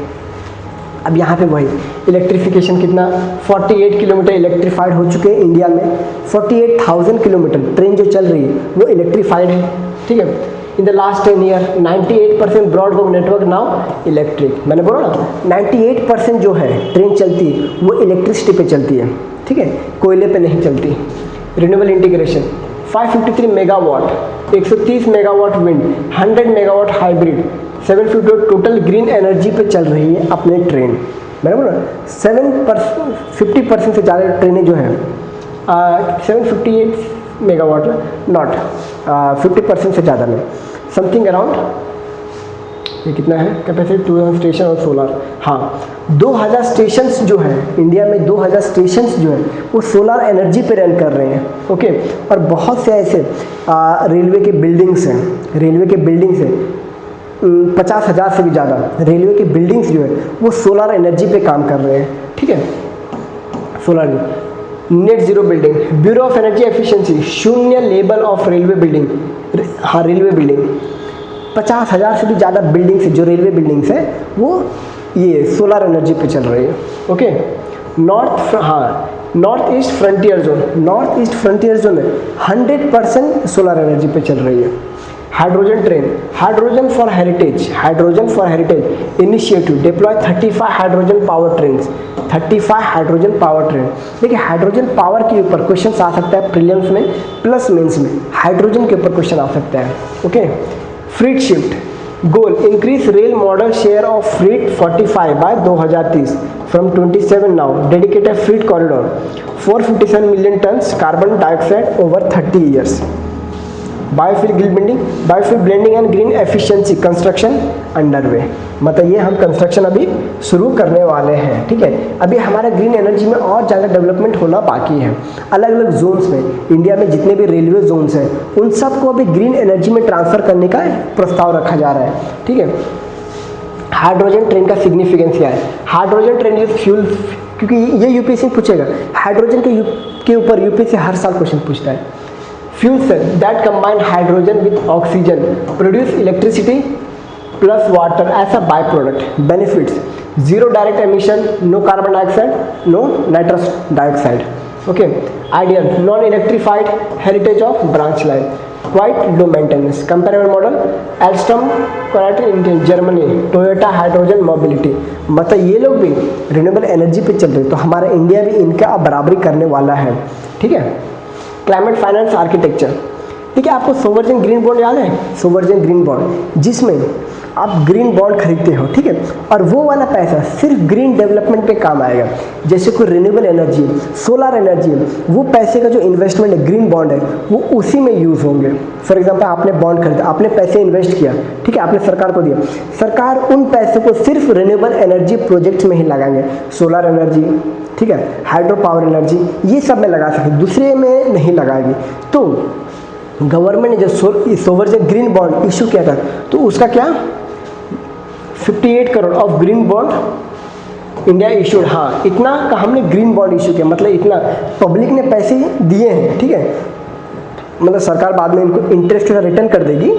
Speaker 1: अब यहाँ पे वही इलेक्ट्रिफिकेशन कितना 48 किलोमीटर इलेक्ट्रीफाइड हो चुके हैं इंडिया में। 48,000 किलोमीटर ट्रेन जो चल रही है वो इलेक्ट्रीफाइड है, ठीक है। In the last 10 year 98% broadband network now electric. मैंने बोला ना 98% जो है ट्रेन चलती है वो इलेक्ट्रिसिटी पे चलती है, ठीक है, कोयले पे नहीं चलती। Renewable integration 553 megawatt, 130 megawatt wind, 100 megawatt hybrid, 750 total green energy पे चल रही है अपने ट्रेन। मैंने बोला 50% से ज़्यादा ट्रेनें जो है 758 मेगावाट नॉट 50% से ज़्यादा नहीं, समथिंग अराउंड ये कितना है कैपेसिटी 2000 स्टेशन और सोलर। हाँ 2000 स्टेशंस जो है इंडिया में, 2000 स्टेशंस जो है वो सोलर एनर्जी पे रन कर रहे हैं, ओके। और बहुत से ऐसे रेलवे के बिल्डिंग्स हैं, रेलवे के बिल्डिंग्स हैं 50,000 से भी ज़्यादा रेलवे की बिल्डिंग्स जो है वो सोलर एनर्जी पे काम कर रहे हैं, ठीक है। Solar net zero building, bureau of energy efficiency, शून्य लेवल ऑफ रेलवे बिल्डिंग। हाँ रेलवे बिल्डिंग 50,000 से भी ज़्यादा बिल्डिंग्स है, जो रेलवे बिल्डिंग्स है वो ये सोलर एनर्जी पे चल रही है, okay. North east frontier zone, north east frontier zone में 100% सोलर एनर्जी पे चल रही है। Hydrogen train, hydrogen for heritage initiative deploy 35 hydrogen power trains, 35 hydrogen power train. देखिए हाइड्रोजन पावर के ऊपर क्वेश्चन आ सकता है प्रीलिम्स में प्लस मेंस में, हाइड्रोजन के ऊपर क्वेश्चन आ सकता है, okay. Freight shift goal increase rail modal share of freight 45 by 2030 from 27 now, dedicated freight corridor 457 million tons carbon dioxide over 30 years. Biofuel blending and green efficiency construction underway. मतलब ये हम construction अभी शुरू करने वाले हैं, ठीक है। अभी हमारा ग्रीन एनर्जी में और ज़्यादा डेवलपमेंट होना बाकी है। अलग अलग जोन्स में इंडिया में जितने भी रेलवे जोन्स हैं उन सबको अभी ग्रीन एनर्जी में ट्रांसफ़र करने का प्रस्ताव रखा जा रहा है, ठीक है। हाइड्रोजन ट्रेन का सिग्निफिकेंस क्या है? हाइड्रोजन ट्रेन इज फ्यूल, क्योंकि ये यूपीएससी पूछेगा हाइड्रोजन के ऊपर यूपीएससी हर साल क्वेश्चन पूछता है। Fuel cell that combine hydrogen with oxygen produce electricity plus water as a byproduct. Benefits: zero direct emission, no carbon dioxide, no nitrous dioxide. Okay. Ideal non-electrified heritage of branch line. Quite low maintenance. Comparable model: Alstom Conrad in Germany, Toyota Hydrogen Mobility. मतलब ये लोग भी renewable energy पे चल रहे हैं, तो हमारा इंडिया भी इनका बराबरी करने वाला है, ठीक है। क्लाइमेट फाइनेंस आर्किटेक्चर, देखिए आपको सोवरजन ग्रीन बॉन्ड याद है? सोवरजन ग्रीन बॉन्ड जिसमें आप ग्रीन बॉन्ड खरीदते हो, ठीक है, और वो वाला पैसा सिर्फ ग्रीन डेवलपमेंट पे काम आएगा। जैसे कोई रिन्यूएबल एनर्जी, सोलर एनर्जी, वो पैसे का जो इन्वेस्टमेंट है ग्रीन बॉन्ड है वो उसी में यूज़ होंगे। फॉर एग्जांपल आपने बॉन्ड खरीदा, आपने पैसे इन्वेस्ट किया, ठीक है, आपने सरकार को दिया, सरकार उन पैसे को सिर्फ रिन्यूएबल एनर्जी प्रोजेक्ट्स में ही लगाएंगे। सोलर एनर्जी, ठीक है, हाइड्रो पावर एनर्जी, ये सब में लगा सकते, दूसरे में नहीं लगाएगी। तो गवर्नमेंट ने जब सोवरजन ग्रीन बॉन्ड इशू किया था तो उसका क्या 58 crore of green bond India issued. हाँ इतना का हमने ग्रीन बॉन्ड इशू किया, मतलब इतना पब्लिक ने पैसे दिए हैं, ठीक है, मतलब सरकार बाद में इनको इंटरेस्ट के साथ रिटर्न कर देगी,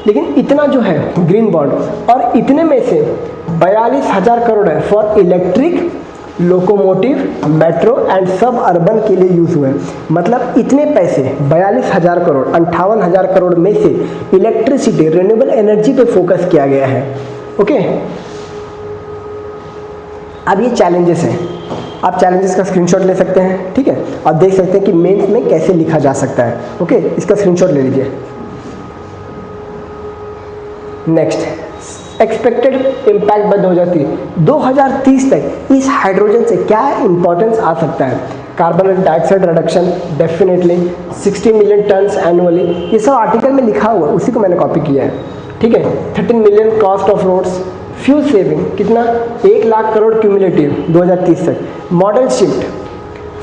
Speaker 1: लेकिन इतना जो है ग्रीन बॉन्ड, और इतने में से 42,000 करोड़ है for electric locomotive, metro and सब अर्बन के लिए यूज़ हुए। मतलब इतने पैसे 42,000 करोड़, 58,000 करोड़ में से इलेक्ट्रिसिटी रिन्यूएबल एनर्जी पे फोकस किया गया है, ओके। अब ये चैलेंजेस हैं, आप चैलेंजेस का स्क्रीनशॉट ले सकते हैं, ठीक है, और देख सकते हैं कि मेंस में कैसे लिखा जा सकता है, ओके, इसका स्क्रीनशॉट ले लीजिए। नेक्स्ट एक्सपेक्टेड इम्पैक्ट बाय 2030 तक इस हाइड्रोजन से क्या इंपॉर्टेंस आ सकता है? Carbon dioxide reduction definitely 60 million turns annually, ये सब आर्टिकल में लिखा हुआ है, उसी को मैंने कॉपी किया है, ठीक है। 13 million cost of roads, fuel saving कितना 1 लाख करोड़ क्यूमुलेटिव 2030 तक। Modal shift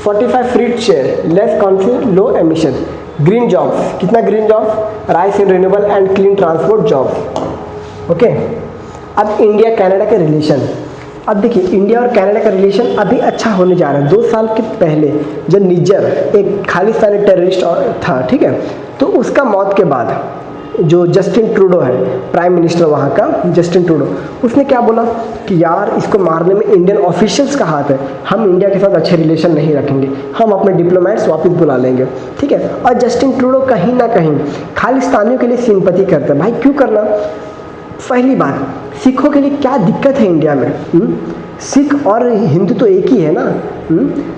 Speaker 1: 45 freight share, less conflict, low emission. Green jobs कितना green jobs, rise in renewable and clean transport jobs, okay. अब इंडिया कनाडा के रिलेशन, अब देखिए इंडिया और Canada का relation अभी अच्छा होने जा रहा है। 2 साल के पहले जब निज्जर एक खालिस्तानी टेररिस्ट था, ठीक है, तो उसका मौत के बाद जो जस्टिन ट्रूडो है, प्राइम मिनिस्टर वहाँ का जस्टिन ट्रूडो, उसने क्या बोला कि यार इसको मारने में इंडियन ऑफिशियल्स का हाथ है, हम इंडिया के साथ अच्छे रिलेशन नहीं रखेंगे, हम अपने डिप्लोमेट्स वापस बुला लेंगे, ठीक है। और जस्टिन ट्रूडो कहीं ना कहीं खालिस्तानियों के लिए सिंपैथी करता है। भाई क्यों करना? पहली बात, सिखों के लिए क्या दिक्कत है इंडिया में? सिख और हिंदू तो एक ही है ना।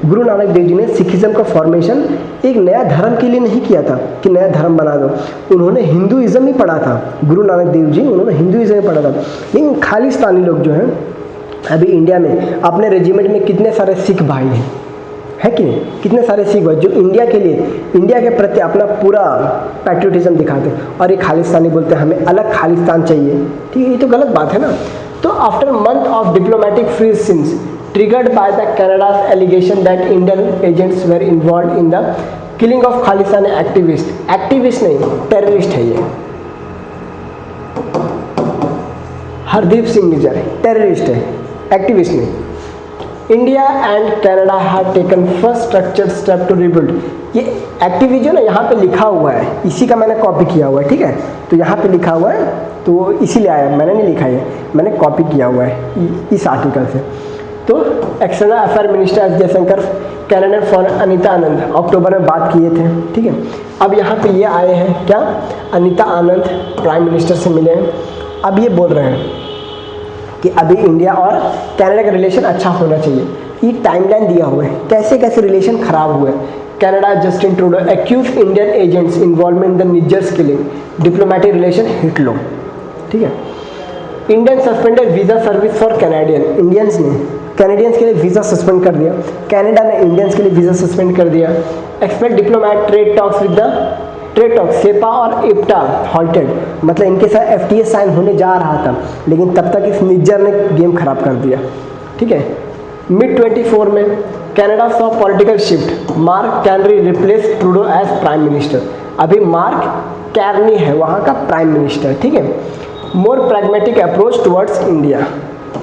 Speaker 1: गुरु नानक देव जी ने सिखिज्म का फॉर्मेशन एक नया धर्म के लिए नहीं किया था कि नया धर्म बना दो, उन्होंने हिंदुइज्म ही पढ़ा था। गुरु नानक देव जी उन्होंने हिंदुइज्म ही पढ़ा था। लेकिन खालिस्तानी लोग जो हैं अभी इंडिया में अपने रेजिमेंट में कितने सारे सिख भाई हैं, है कि नहीं? कितने सारे सिख भाई जो इंडिया के लिए, इंडिया के प्रति अपना पूरा पैट्रियोटिज्म दिखाते हैं, और ये खालिस्तानी बोलते हैं हमें अलग खालिस्तान चाहिए, ठीक है? ये तो गलत बात है ना। तो after month of diplomatic free since triggered by the Canada's allegation that Indian agents were involved in the killing of Khalistani activists, activist नहीं टेररिस्ट है ये, हरदीप सिंह निज्जर टेररिस्ट है, एक्टिविस्ट नहीं। India and Canada have taken first structured step to rebuild, ये activist जो ना यहाँ पे लिखा हुआ है, इसी का मैंने कॉपी किया हुआ है, ठीक है। तो यहाँ पे लिखा हुआ है तो इसीलिए आया, मैंने नहीं लिखा है, मैंने कॉपी किया हुआ है इस आर्टिकल से। तो external affair minister S Jaishankar Canadian foreign Anita Anand October में बात किए थे, ठीक है। अब यहाँ पे ये आए हैं क्या, अनीता आनंद प्राइम मिनिस्टर से मिले हैं। अब ये बोल रहे हैं कि अभी इंडिया और कनाडा का रिलेशन अच्छा होना चाहिए। ये टाइमलाइन दिया हुआ है कैसे कैसे रिलेशन खराब हुए। Canada Justin Trudeau accuse Indian agents involvement in the Nijjar's killing, diplomatic relation hit low, ठीक है। Indian suspended visa service for Canadian, Indians ने कैनेडियंस के लिए वीज़ा सस्पेंड कर दिया, कनाडा ने इंडियंस के लिए वीज़ा सस्पेंड कर दिया। Expect diplomat trade talks with the trade talks CEPA और इप्टा हॉल्टेड, मतलब इनके साथ FTA साइन होने जा रहा था, लेकिन तब तक इस निज्जर ने गेम खराब कर दिया, ठीक है। मिड 24 में Canada saw political shift, Mark Carney replace Trudeau as prime minister. अभी मार्क कैर्नी है वहाँ का प्राइम मिनिस्टर, ठीक है। More pragmatic approach towards India,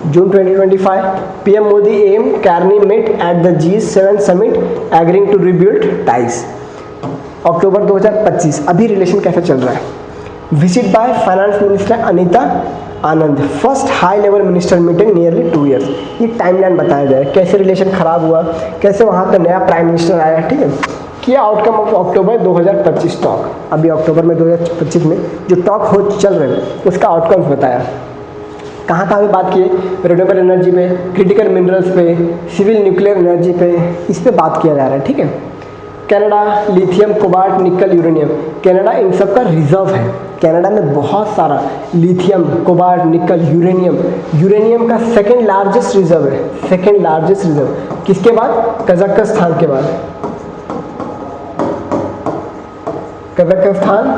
Speaker 1: June 2025 PM Modi M Carney met at the G7 summit agreeing to rebuild ties. October 2025 अभी relation कैसा चल रहा है। Visit by finance minister Anita Anand, first high level minister meeting nearly 2 years। ये timeline बताया जाए कैसे relation खराब हुआ, कैसे वहाँ का नया प्राइम मिनिस्टर आया, ठीक है। किया आउटकम ऑफ अक्टूबर 2025 टॉक, अभी अक्टूबर में 2025 में जो टॉक हो चल रहे हैं उसका आउटकम्स बताया। कहाँ कहाँ पे बात किए, रिन्यूएबल एनर्जी पे, क्रिटिकल मिनरल्स पे, सिविल न्यूक्लियर एनर्जी पे, इस पे बात किया जा रहा है, ठीक है। Canada lithium cobalt nickel uranium, Canada इन सब का रिजर्व है। कनाडा में बहुत सारा lithium cobalt nickel uranium, uranium का सेकंड लार्जेस्ट रिजर्व है, सेकंड लार्जेस्ट रिजर्व किसके बाद, कजाकिस्तान के बाद। Kazakhstan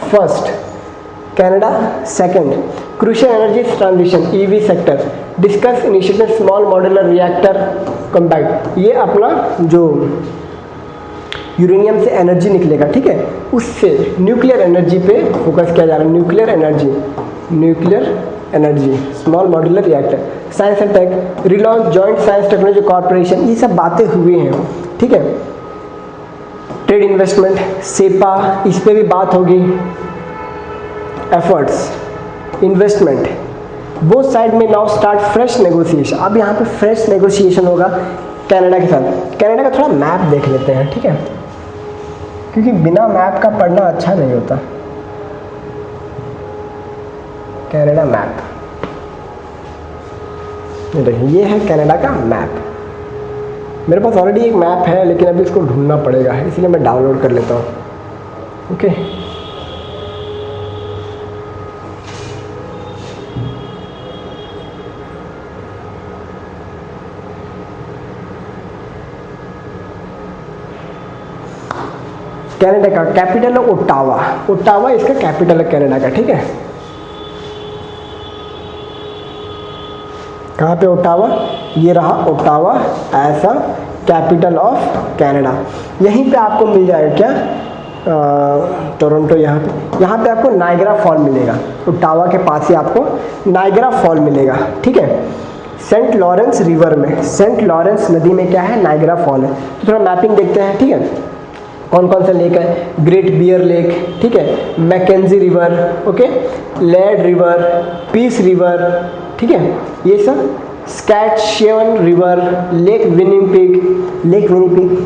Speaker 1: first, Canada second. Crucial energy transition EV sector, discuss initiative small modular reactor compact, ये अपना जो यूरेनियम से एनर्जी निकलेगा, ठीक है, उससे न्यूक्लियर एनर्जी पे फोकस किया जा रहा है। Nuclear energy small modular reactor, science and tech, relaunch joint science technology corporation, ये सब बातें हुई हैं, ठीक है। ट्रेड इन्वेस्टमेंट सेपा, इस पर भी बात होगी। एफर्ट्स इन्वेस्टमेंट, बोथ साइड में नाउ स्टार्ट फ्रेश नेगोशिएशन। अब यहाँ पे फ्रेश नेगोशिएशन होगा कनाडा के साथ। कनाडा का थोड़ा मैप देख लेते हैं, ठीक है, क्योंकि बिना मैप का पढ़ना अच्छा नहीं होता। कनाडा मैप, देखिए ये है कनाडा का मैप। मेरे पास ऑलरेडी एक मैप है, लेकिन अभी इसको ढूंढना पड़ेगा, इसलिए मैं डाउनलोड कर लेता हूँ, ओके। कनाडा का कैपिटल है ओटावा, ओटावा इसका कैपिटल है कनाडा का, ठीक है। कहाँ पे ओटावा, ये रहा Ottawa as a capital of Canada. यहीं पे आपको मिल जाएगा क्या, टोरंटो, यहाँ पे आपको नायग्रा फॉल मिलेगा। ओटावा के पास ही आपको नायग्रा फॉल मिलेगा, ठीक है। सेंट लॉरेंस रिवर में, सेंट लॉरेंस नदी में क्या है, नायग्रा फॉल है। तो थोड़ा मैपिंग देखते हैं, ठीक है, कौन कौन सा लेक है, ग्रेट बियर लेक, ठीक है, Mackenzie River, okay, Liard River, Peace River, ठीक है, ये सब, स्कैटशेवन रिवर, लेक विनिपिग,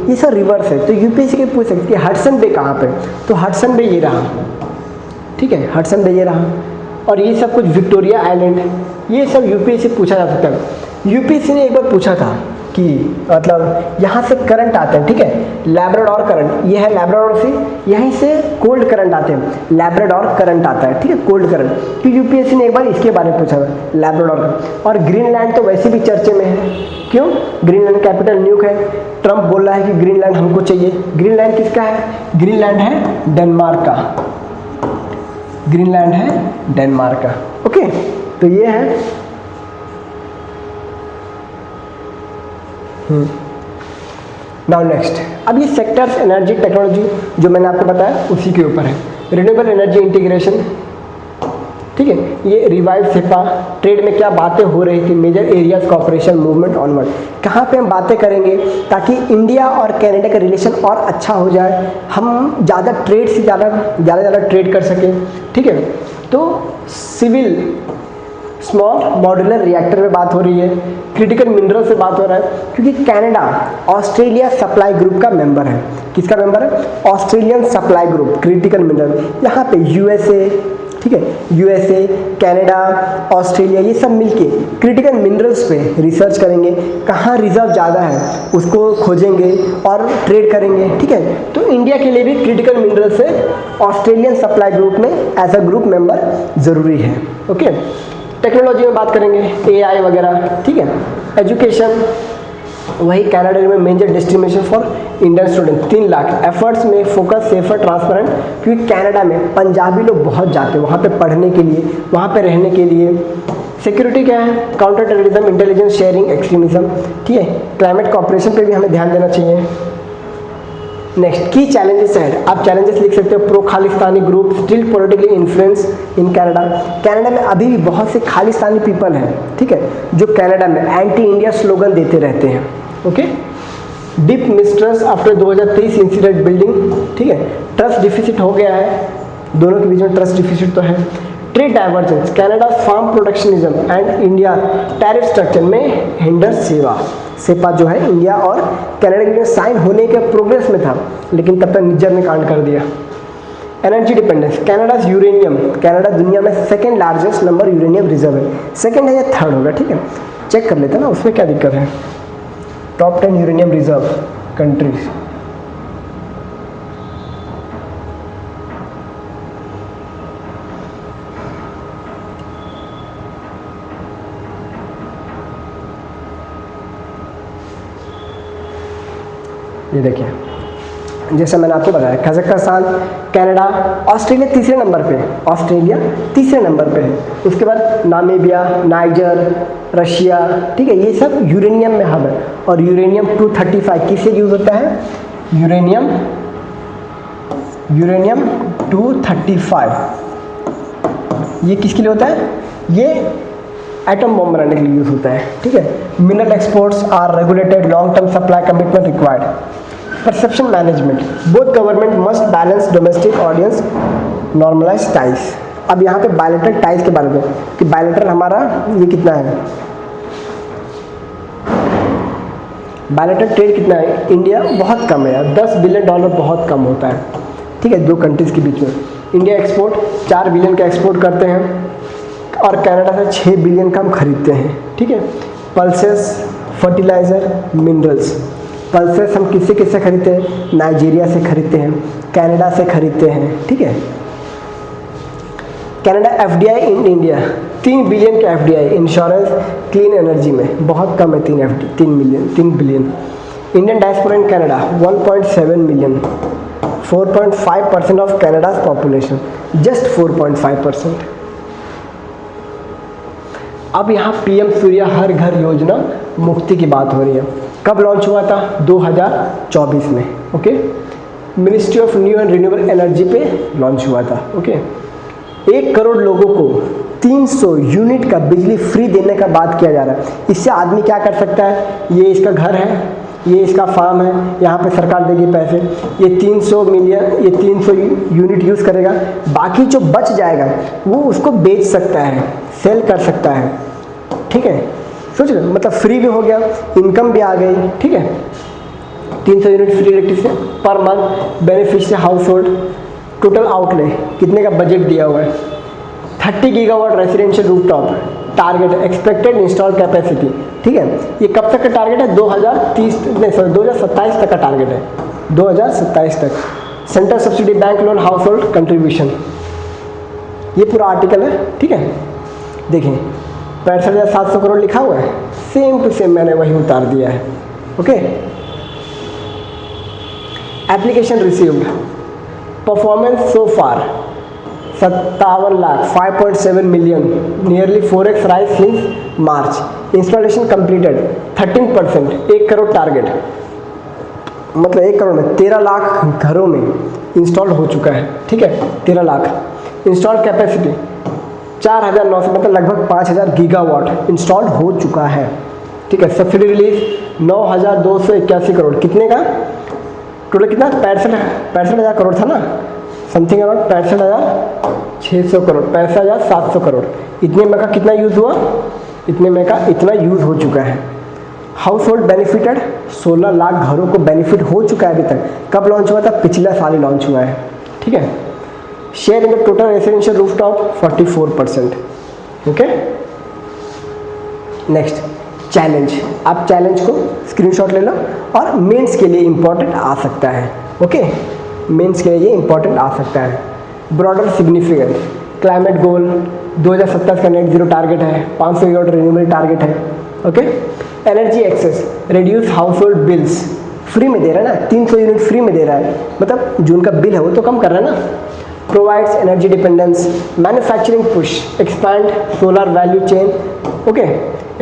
Speaker 1: ये सब रिवर्स है। तो यूपीएससी के पूछ सकते हैं हडसन बे कहाँ पे, तो हडसन बे ये रहा, ठीक है, हडसन बे ये रहा, और ये सब कुछ विक्टोरिया आइलैंड, ये सब यूपीएससी पूछा जा सकता है। यूपीएससी ने एक बार पूछा था कि मतलब यहाँ से करंट आते हैं, ठीक है, लैब्राडोर करंट, ये है लैब्राडोर से, यहीं से कोल्ड करंट आते हैं, लैब्राडोर करंट आता है, ठीक है, कोल्ड करंट। तो यूपीएससी ने एक बार इसके बारे में पूछा था, लैब्राडोर का। और ग्रीनलैंड तो वैसे भी चर्चे में है, क्यों, ग्रीनलैंड कैपिटल न्यूक है, ट्रंप बोल रहा है कि ग्रीनलैंड हमको चाहिए। ग्रीनलैंड किसका है, ग्रीनलैंड है डेनमार्क का, ग्रीनलैंड है डेनमार्क का, ओके। तो ये है नाउ नेक्स्ट, अब ये सेक्टर्स एनर्जी टेक्नोलॉजी जो मैंने आपको बताया उसी के ऊपर है। रिन्यूएबल एनर्जी इंटीग्रेशन, ठीक है, ये रिवाइव सेपा, ट्रेड में क्या बातें हो रही थी, major areas cooperation movement onward, कहाँ पे हम बातें करेंगे ताकि इंडिया और कनाडा का रिलेशन और अच्छा हो जाए, हम ज़्यादा ट्रेड से ज़्यादा ट्रेड कर सकें, ठीक है। तो सिविल स्मॉल मॉड्यूलर रिएक्टर में बात हो रही है, क्रिटिकल मिनरल से बात हो रहा है, क्योंकि कनाडा ऑस्ट्रेलिया सप्लाई ग्रुप का मेंबर है। किसका मेंबर है, Australian supply group, critical mineral. यहाँ पे यूएसए, ठीक है, यूएसए, कनाडा, ऑस्ट्रेलिया, ये सब मिलके क्रिटिकल मिनरल्स पे रिसर्च करेंगे, कहाँ रिजर्व ज़्यादा है उसको खोजेंगे और ट्रेड करेंगे, ठीक है। तो इंडिया के लिए भी क्रिटिकल मिनरल से ऑस्ट्रेलियन सप्लाई ग्रुप में एज अ ग्रुप मेंबर ज़रूरी है, ओके। टेक्नोलॉजी में बात करेंगे, एआई वगैरह, ठीक है। एजुकेशन, वही कनाडा में major destination for Indian student, 3 lakh, efforts में फोकस सेफर ट्रांसपेरेंट, क्योंकि कनाडा में पंजाबी लोग बहुत जाते हैं वहाँ पे पढ़ने के लिए, वहाँ पे रहने के लिए। सिक्योरिटी क्या है, counter terrorism, intelligence sharing, extremism, ठीक है। क्लाइमेट कॉपरेशन पे भी हमें ध्यान देना चाहिए। नेक्स्ट, की चैलेंजेस है, आप चैलेंजेस लिख सकते हो, pro Khalistani group still politically influence in Canada, Canada में अभी भी बहुत से खालिस्तानी पीपल हैं, ठीक है, जो कनाडा में एंटी इंडिया स्लोगन देते रहते हैं, okay. Deep mistrust after 2023 incident building, ठीक है, ट्रस्ट डिफिसिट हो गया है, दोनों के बीच में ट्रस्ट डिफिसिट तो है। Trade divergence, Canada farm protectionism and India tariff structure में हिंडर सेपा जो है इंडिया और कनाडा के लिए साइन होने के प्रोग्रेस में था, लेकिन तब तक निज्जर ने कांड कर दिया। एनर्जी डिपेंडेंस, कनाडाज यूरेनियम, कनाडा दुनिया में second largest number uranium reserve है, सेकेंड है या थर्ड होगा, ठीक है, चेक कर लेते हैं ना, उसमें क्या दिक्कत है। टॉप 10 यूरेनियम रिजर्व कंट्रीज, ये देखिए, जैसे मैंने आपको बताया, कजाकिस्तान, कनाडा, ऑस्ट्रेलिया तीसरे नंबर पे, ऑस्ट्रेलिया तीसरे नंबर पे है। उसके बाद नामीबिया, नाइजर, रशिया, ठीक है, ये सब यूरेनियम में हब है। और यूरेनियम 235 किससे यूज होता है, यूरेनियम 235 ये किसके लिए होता है, ये एटम बॉम्ब बनाने के लिए यूज होता है, ठीक है। Mineral exports are regulated, long term supply commitment required. Perception management, both government must balance domestic audience normalise ties. अब यहाँ पे बायलैटरल टाइज के बारे में कि बायलैटरल हमारा ये कितना है, बायलैटरल ट्रेड कितना है, इंडिया बहुत कम है यार, $10 बिलियन बहुत कम होता है, ठीक है, दो कंट्रीज के बीच में। इंडिया एक्सपोर्ट 4 बिलियन का एक्सपोर्ट करते हैं और कनाडा से 6 बिलियन का हम खरीदते हैं, ठीक है। पल्सेस, फर्टिलाइजर, मिनरल्स, पल्सेस हम किससे खरीदते हैं, नाइजीरिया से खरीदते हैं, कनाडा से खरीदते हैं, ठीक है। Canada FDI in India 3 billion का एफडीआई, इंश्योरेंस, क्लीन एनर्जी में बहुत कम है, 3 billion. Indian diaspora in Canada 1.7 million, 4.5% of Canada's population, just 4.5%। अब यहाँ पीएम सूर्य हर घर योजना मुफ्ती की बात हो रही है, कब लॉन्च हुआ था, 2024 में, okay. Ministry of new and renewable energy पे लॉन्च हुआ था, ओके। 1 करोड़ लोगों को 300 यूनिट का बिजली फ्री देने का बात किया जा रहा है। इससे आदमी क्या कर सकता है, ये इसका घर है, ये इसका फार्म है, यहाँ पे सरकार देगी पैसे, ये 300 यूनिट यूज़ करेगा, बाकी जो बच जाएगा वो उसको बेच सकता है, सेल कर सकता है। ठीक है, सोच लो, मतलब फ्री भी हो गया, इनकम भी आ गई। ठीक है, 300 unit free electricity per month, beneficiary house hold. Total outlay कितने का बजट दिया हुआ है, 30 gigawatt residential rooftop target, expected install capacity. ठीक है, ये कब तक का टारगेट है, 2027 तक का टारगेट है, 2027 तक। Central subsidy bank loan house hold contribution, ये पूरा आर्टिकल है। ठीक है, देखिए 65,700 करोड़ लिखा हुआ है, सेम टू सेम मैंने वही उतार दिया है। Okay, application received, performance so far 57 lakh, 5.7 million, nearly 4x rise since March. Installation completed 13%, 1 crore target, मतलब 1 करोड़ में 13 लाख घरों में इंस्टॉल हो चुका है। ठीक है, 13 लाख। इंस्टॉल कैपेसिटी 4,900, मतलब लगभग 5,000 गीगावाट इंस्टॉल हो चुका है। ठीक है, सब्सिडी रिलीज 9,281 करोड़, कितने का टोटल, कितना 65,000 करोड़ था ना, समथिंग अराउंड 65,600 करोड़, 65,700 करोड़। इतने में का कितना यूज़ हुआ, इतने में का इतना यूज़ हो चुका है। हाउस होल्ड बेनिफिटेड 16 लाख घरों को बेनिफिट हो चुका है अभी तक। कब लॉन्च हुआ था, पिछला साल ही लॉन्च हुआ है। ठीक है, share in the total residential rooftop 44%। Okay, next challenge, आप चैलेंज को स्क्रीनशॉट ले लो और मेंस के लिए इंपॉर्टेंट आ सकता है। ओके, मेंस के लिए ये इंपॉर्टेंट आ सकता है। ब्रॉडर सिग्निफिकेंस, क्लाइमेट गोल 2027 का नेट जीरो टारगेट है, 500 गीगावाट रिन्यूएबल टारगेट है। Okay, energy access, reduce household bills, free में दे रहा है ना, 300 यूनिट फ्री में दे रहा है, मतलब जो उनका बिल है वो तो कम कर रहा है ना। Provides energy dependence, manufacturing push, expand solar value chain. Okay,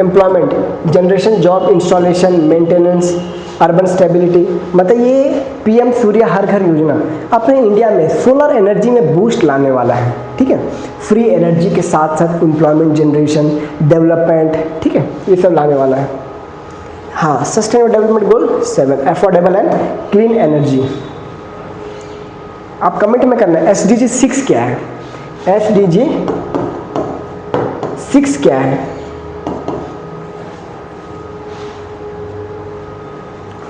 Speaker 1: employment, generation job installation maintenance, urban stability, मतलब ये पीएम सूर्य हर घर योजना अपने इंडिया में सोलर एनर्जी में बूस्ट लाने वाला है। ठीक है, फ्री एनर्जी के साथ साथ एम्प्लॉयमेंट जनरेशन, डेवलपमेंट, ठीक है, ये सब लाने वाला है। हाँ, sustainable development goal 7, affordable and clean energy. आप कमेंट में करना है SDG 6 क्या है, SDG 6 क्या है।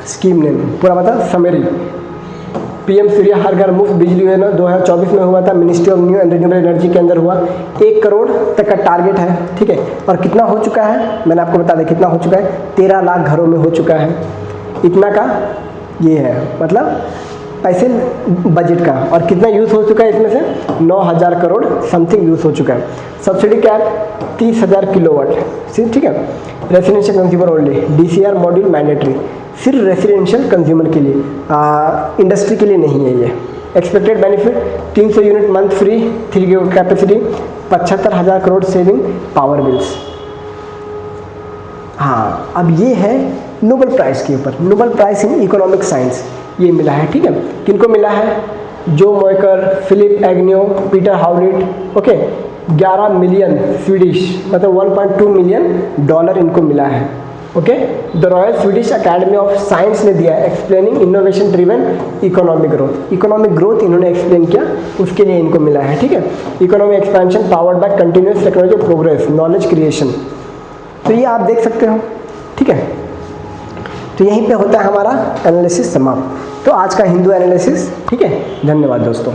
Speaker 1: स्कीम नेम पूरा बता, समरी। पीएम सूर्य हर घर मुफ्त बिजली योजना 2024 में हुआ था, ministry of new and renewable energy के अंदर हुआ। 1 करोड़ तक का टारगेट है। ठीक है, और कितना हो चुका है मैंने आपको बता दें, कितना हो चुका है, 13 लाख घरों में हो चुका है। इतना का ये है, मतलब पैसे बजट का, और कितना यूज़ हो चुका है इसमें से 9,000 करोड़ समथिंग यूज़ हो चुका है। सब्सिडी कैप 30,000 किलोवाट, ठीक है, residential consumer only, DCR module mandatory, सिर्फ रेसिडेंशियल कंज्यूमर के लिए, इंडस्ट्री के लिए नहीं है ये। Expected benefit 300 unit month free, 3 gigawatt capacity, 75,000 crore saving power bills. हाँ, अब ये है नोबेल प्राइज़ के ऊपर, Nobel prize in economic science ये मिला है। ठीक है, किनको मिला है, जो Mokyr, Philippe Aghion, Peter Howitt. Okay, 11 million Swedish, मतलब 1.2 मिलियन डॉलर इनको मिला है। Okay, the royal Swedish academy of science ने दिया है, explaining innovation driven economic growth. Economic growth इन्होंने एक्सप्लेन किया, उसके लिए इनको मिला है। ठीक है, economic expansion powered by continuous technology progress, knowledge creation. तो ये आप देख सकते हो। ठीक है, तो यहीं पे होता है हमारा एनालिसिस समाप्त। तो आज का हिंदू एनालिसिस। ठीक है, धन्यवाद दोस्तों।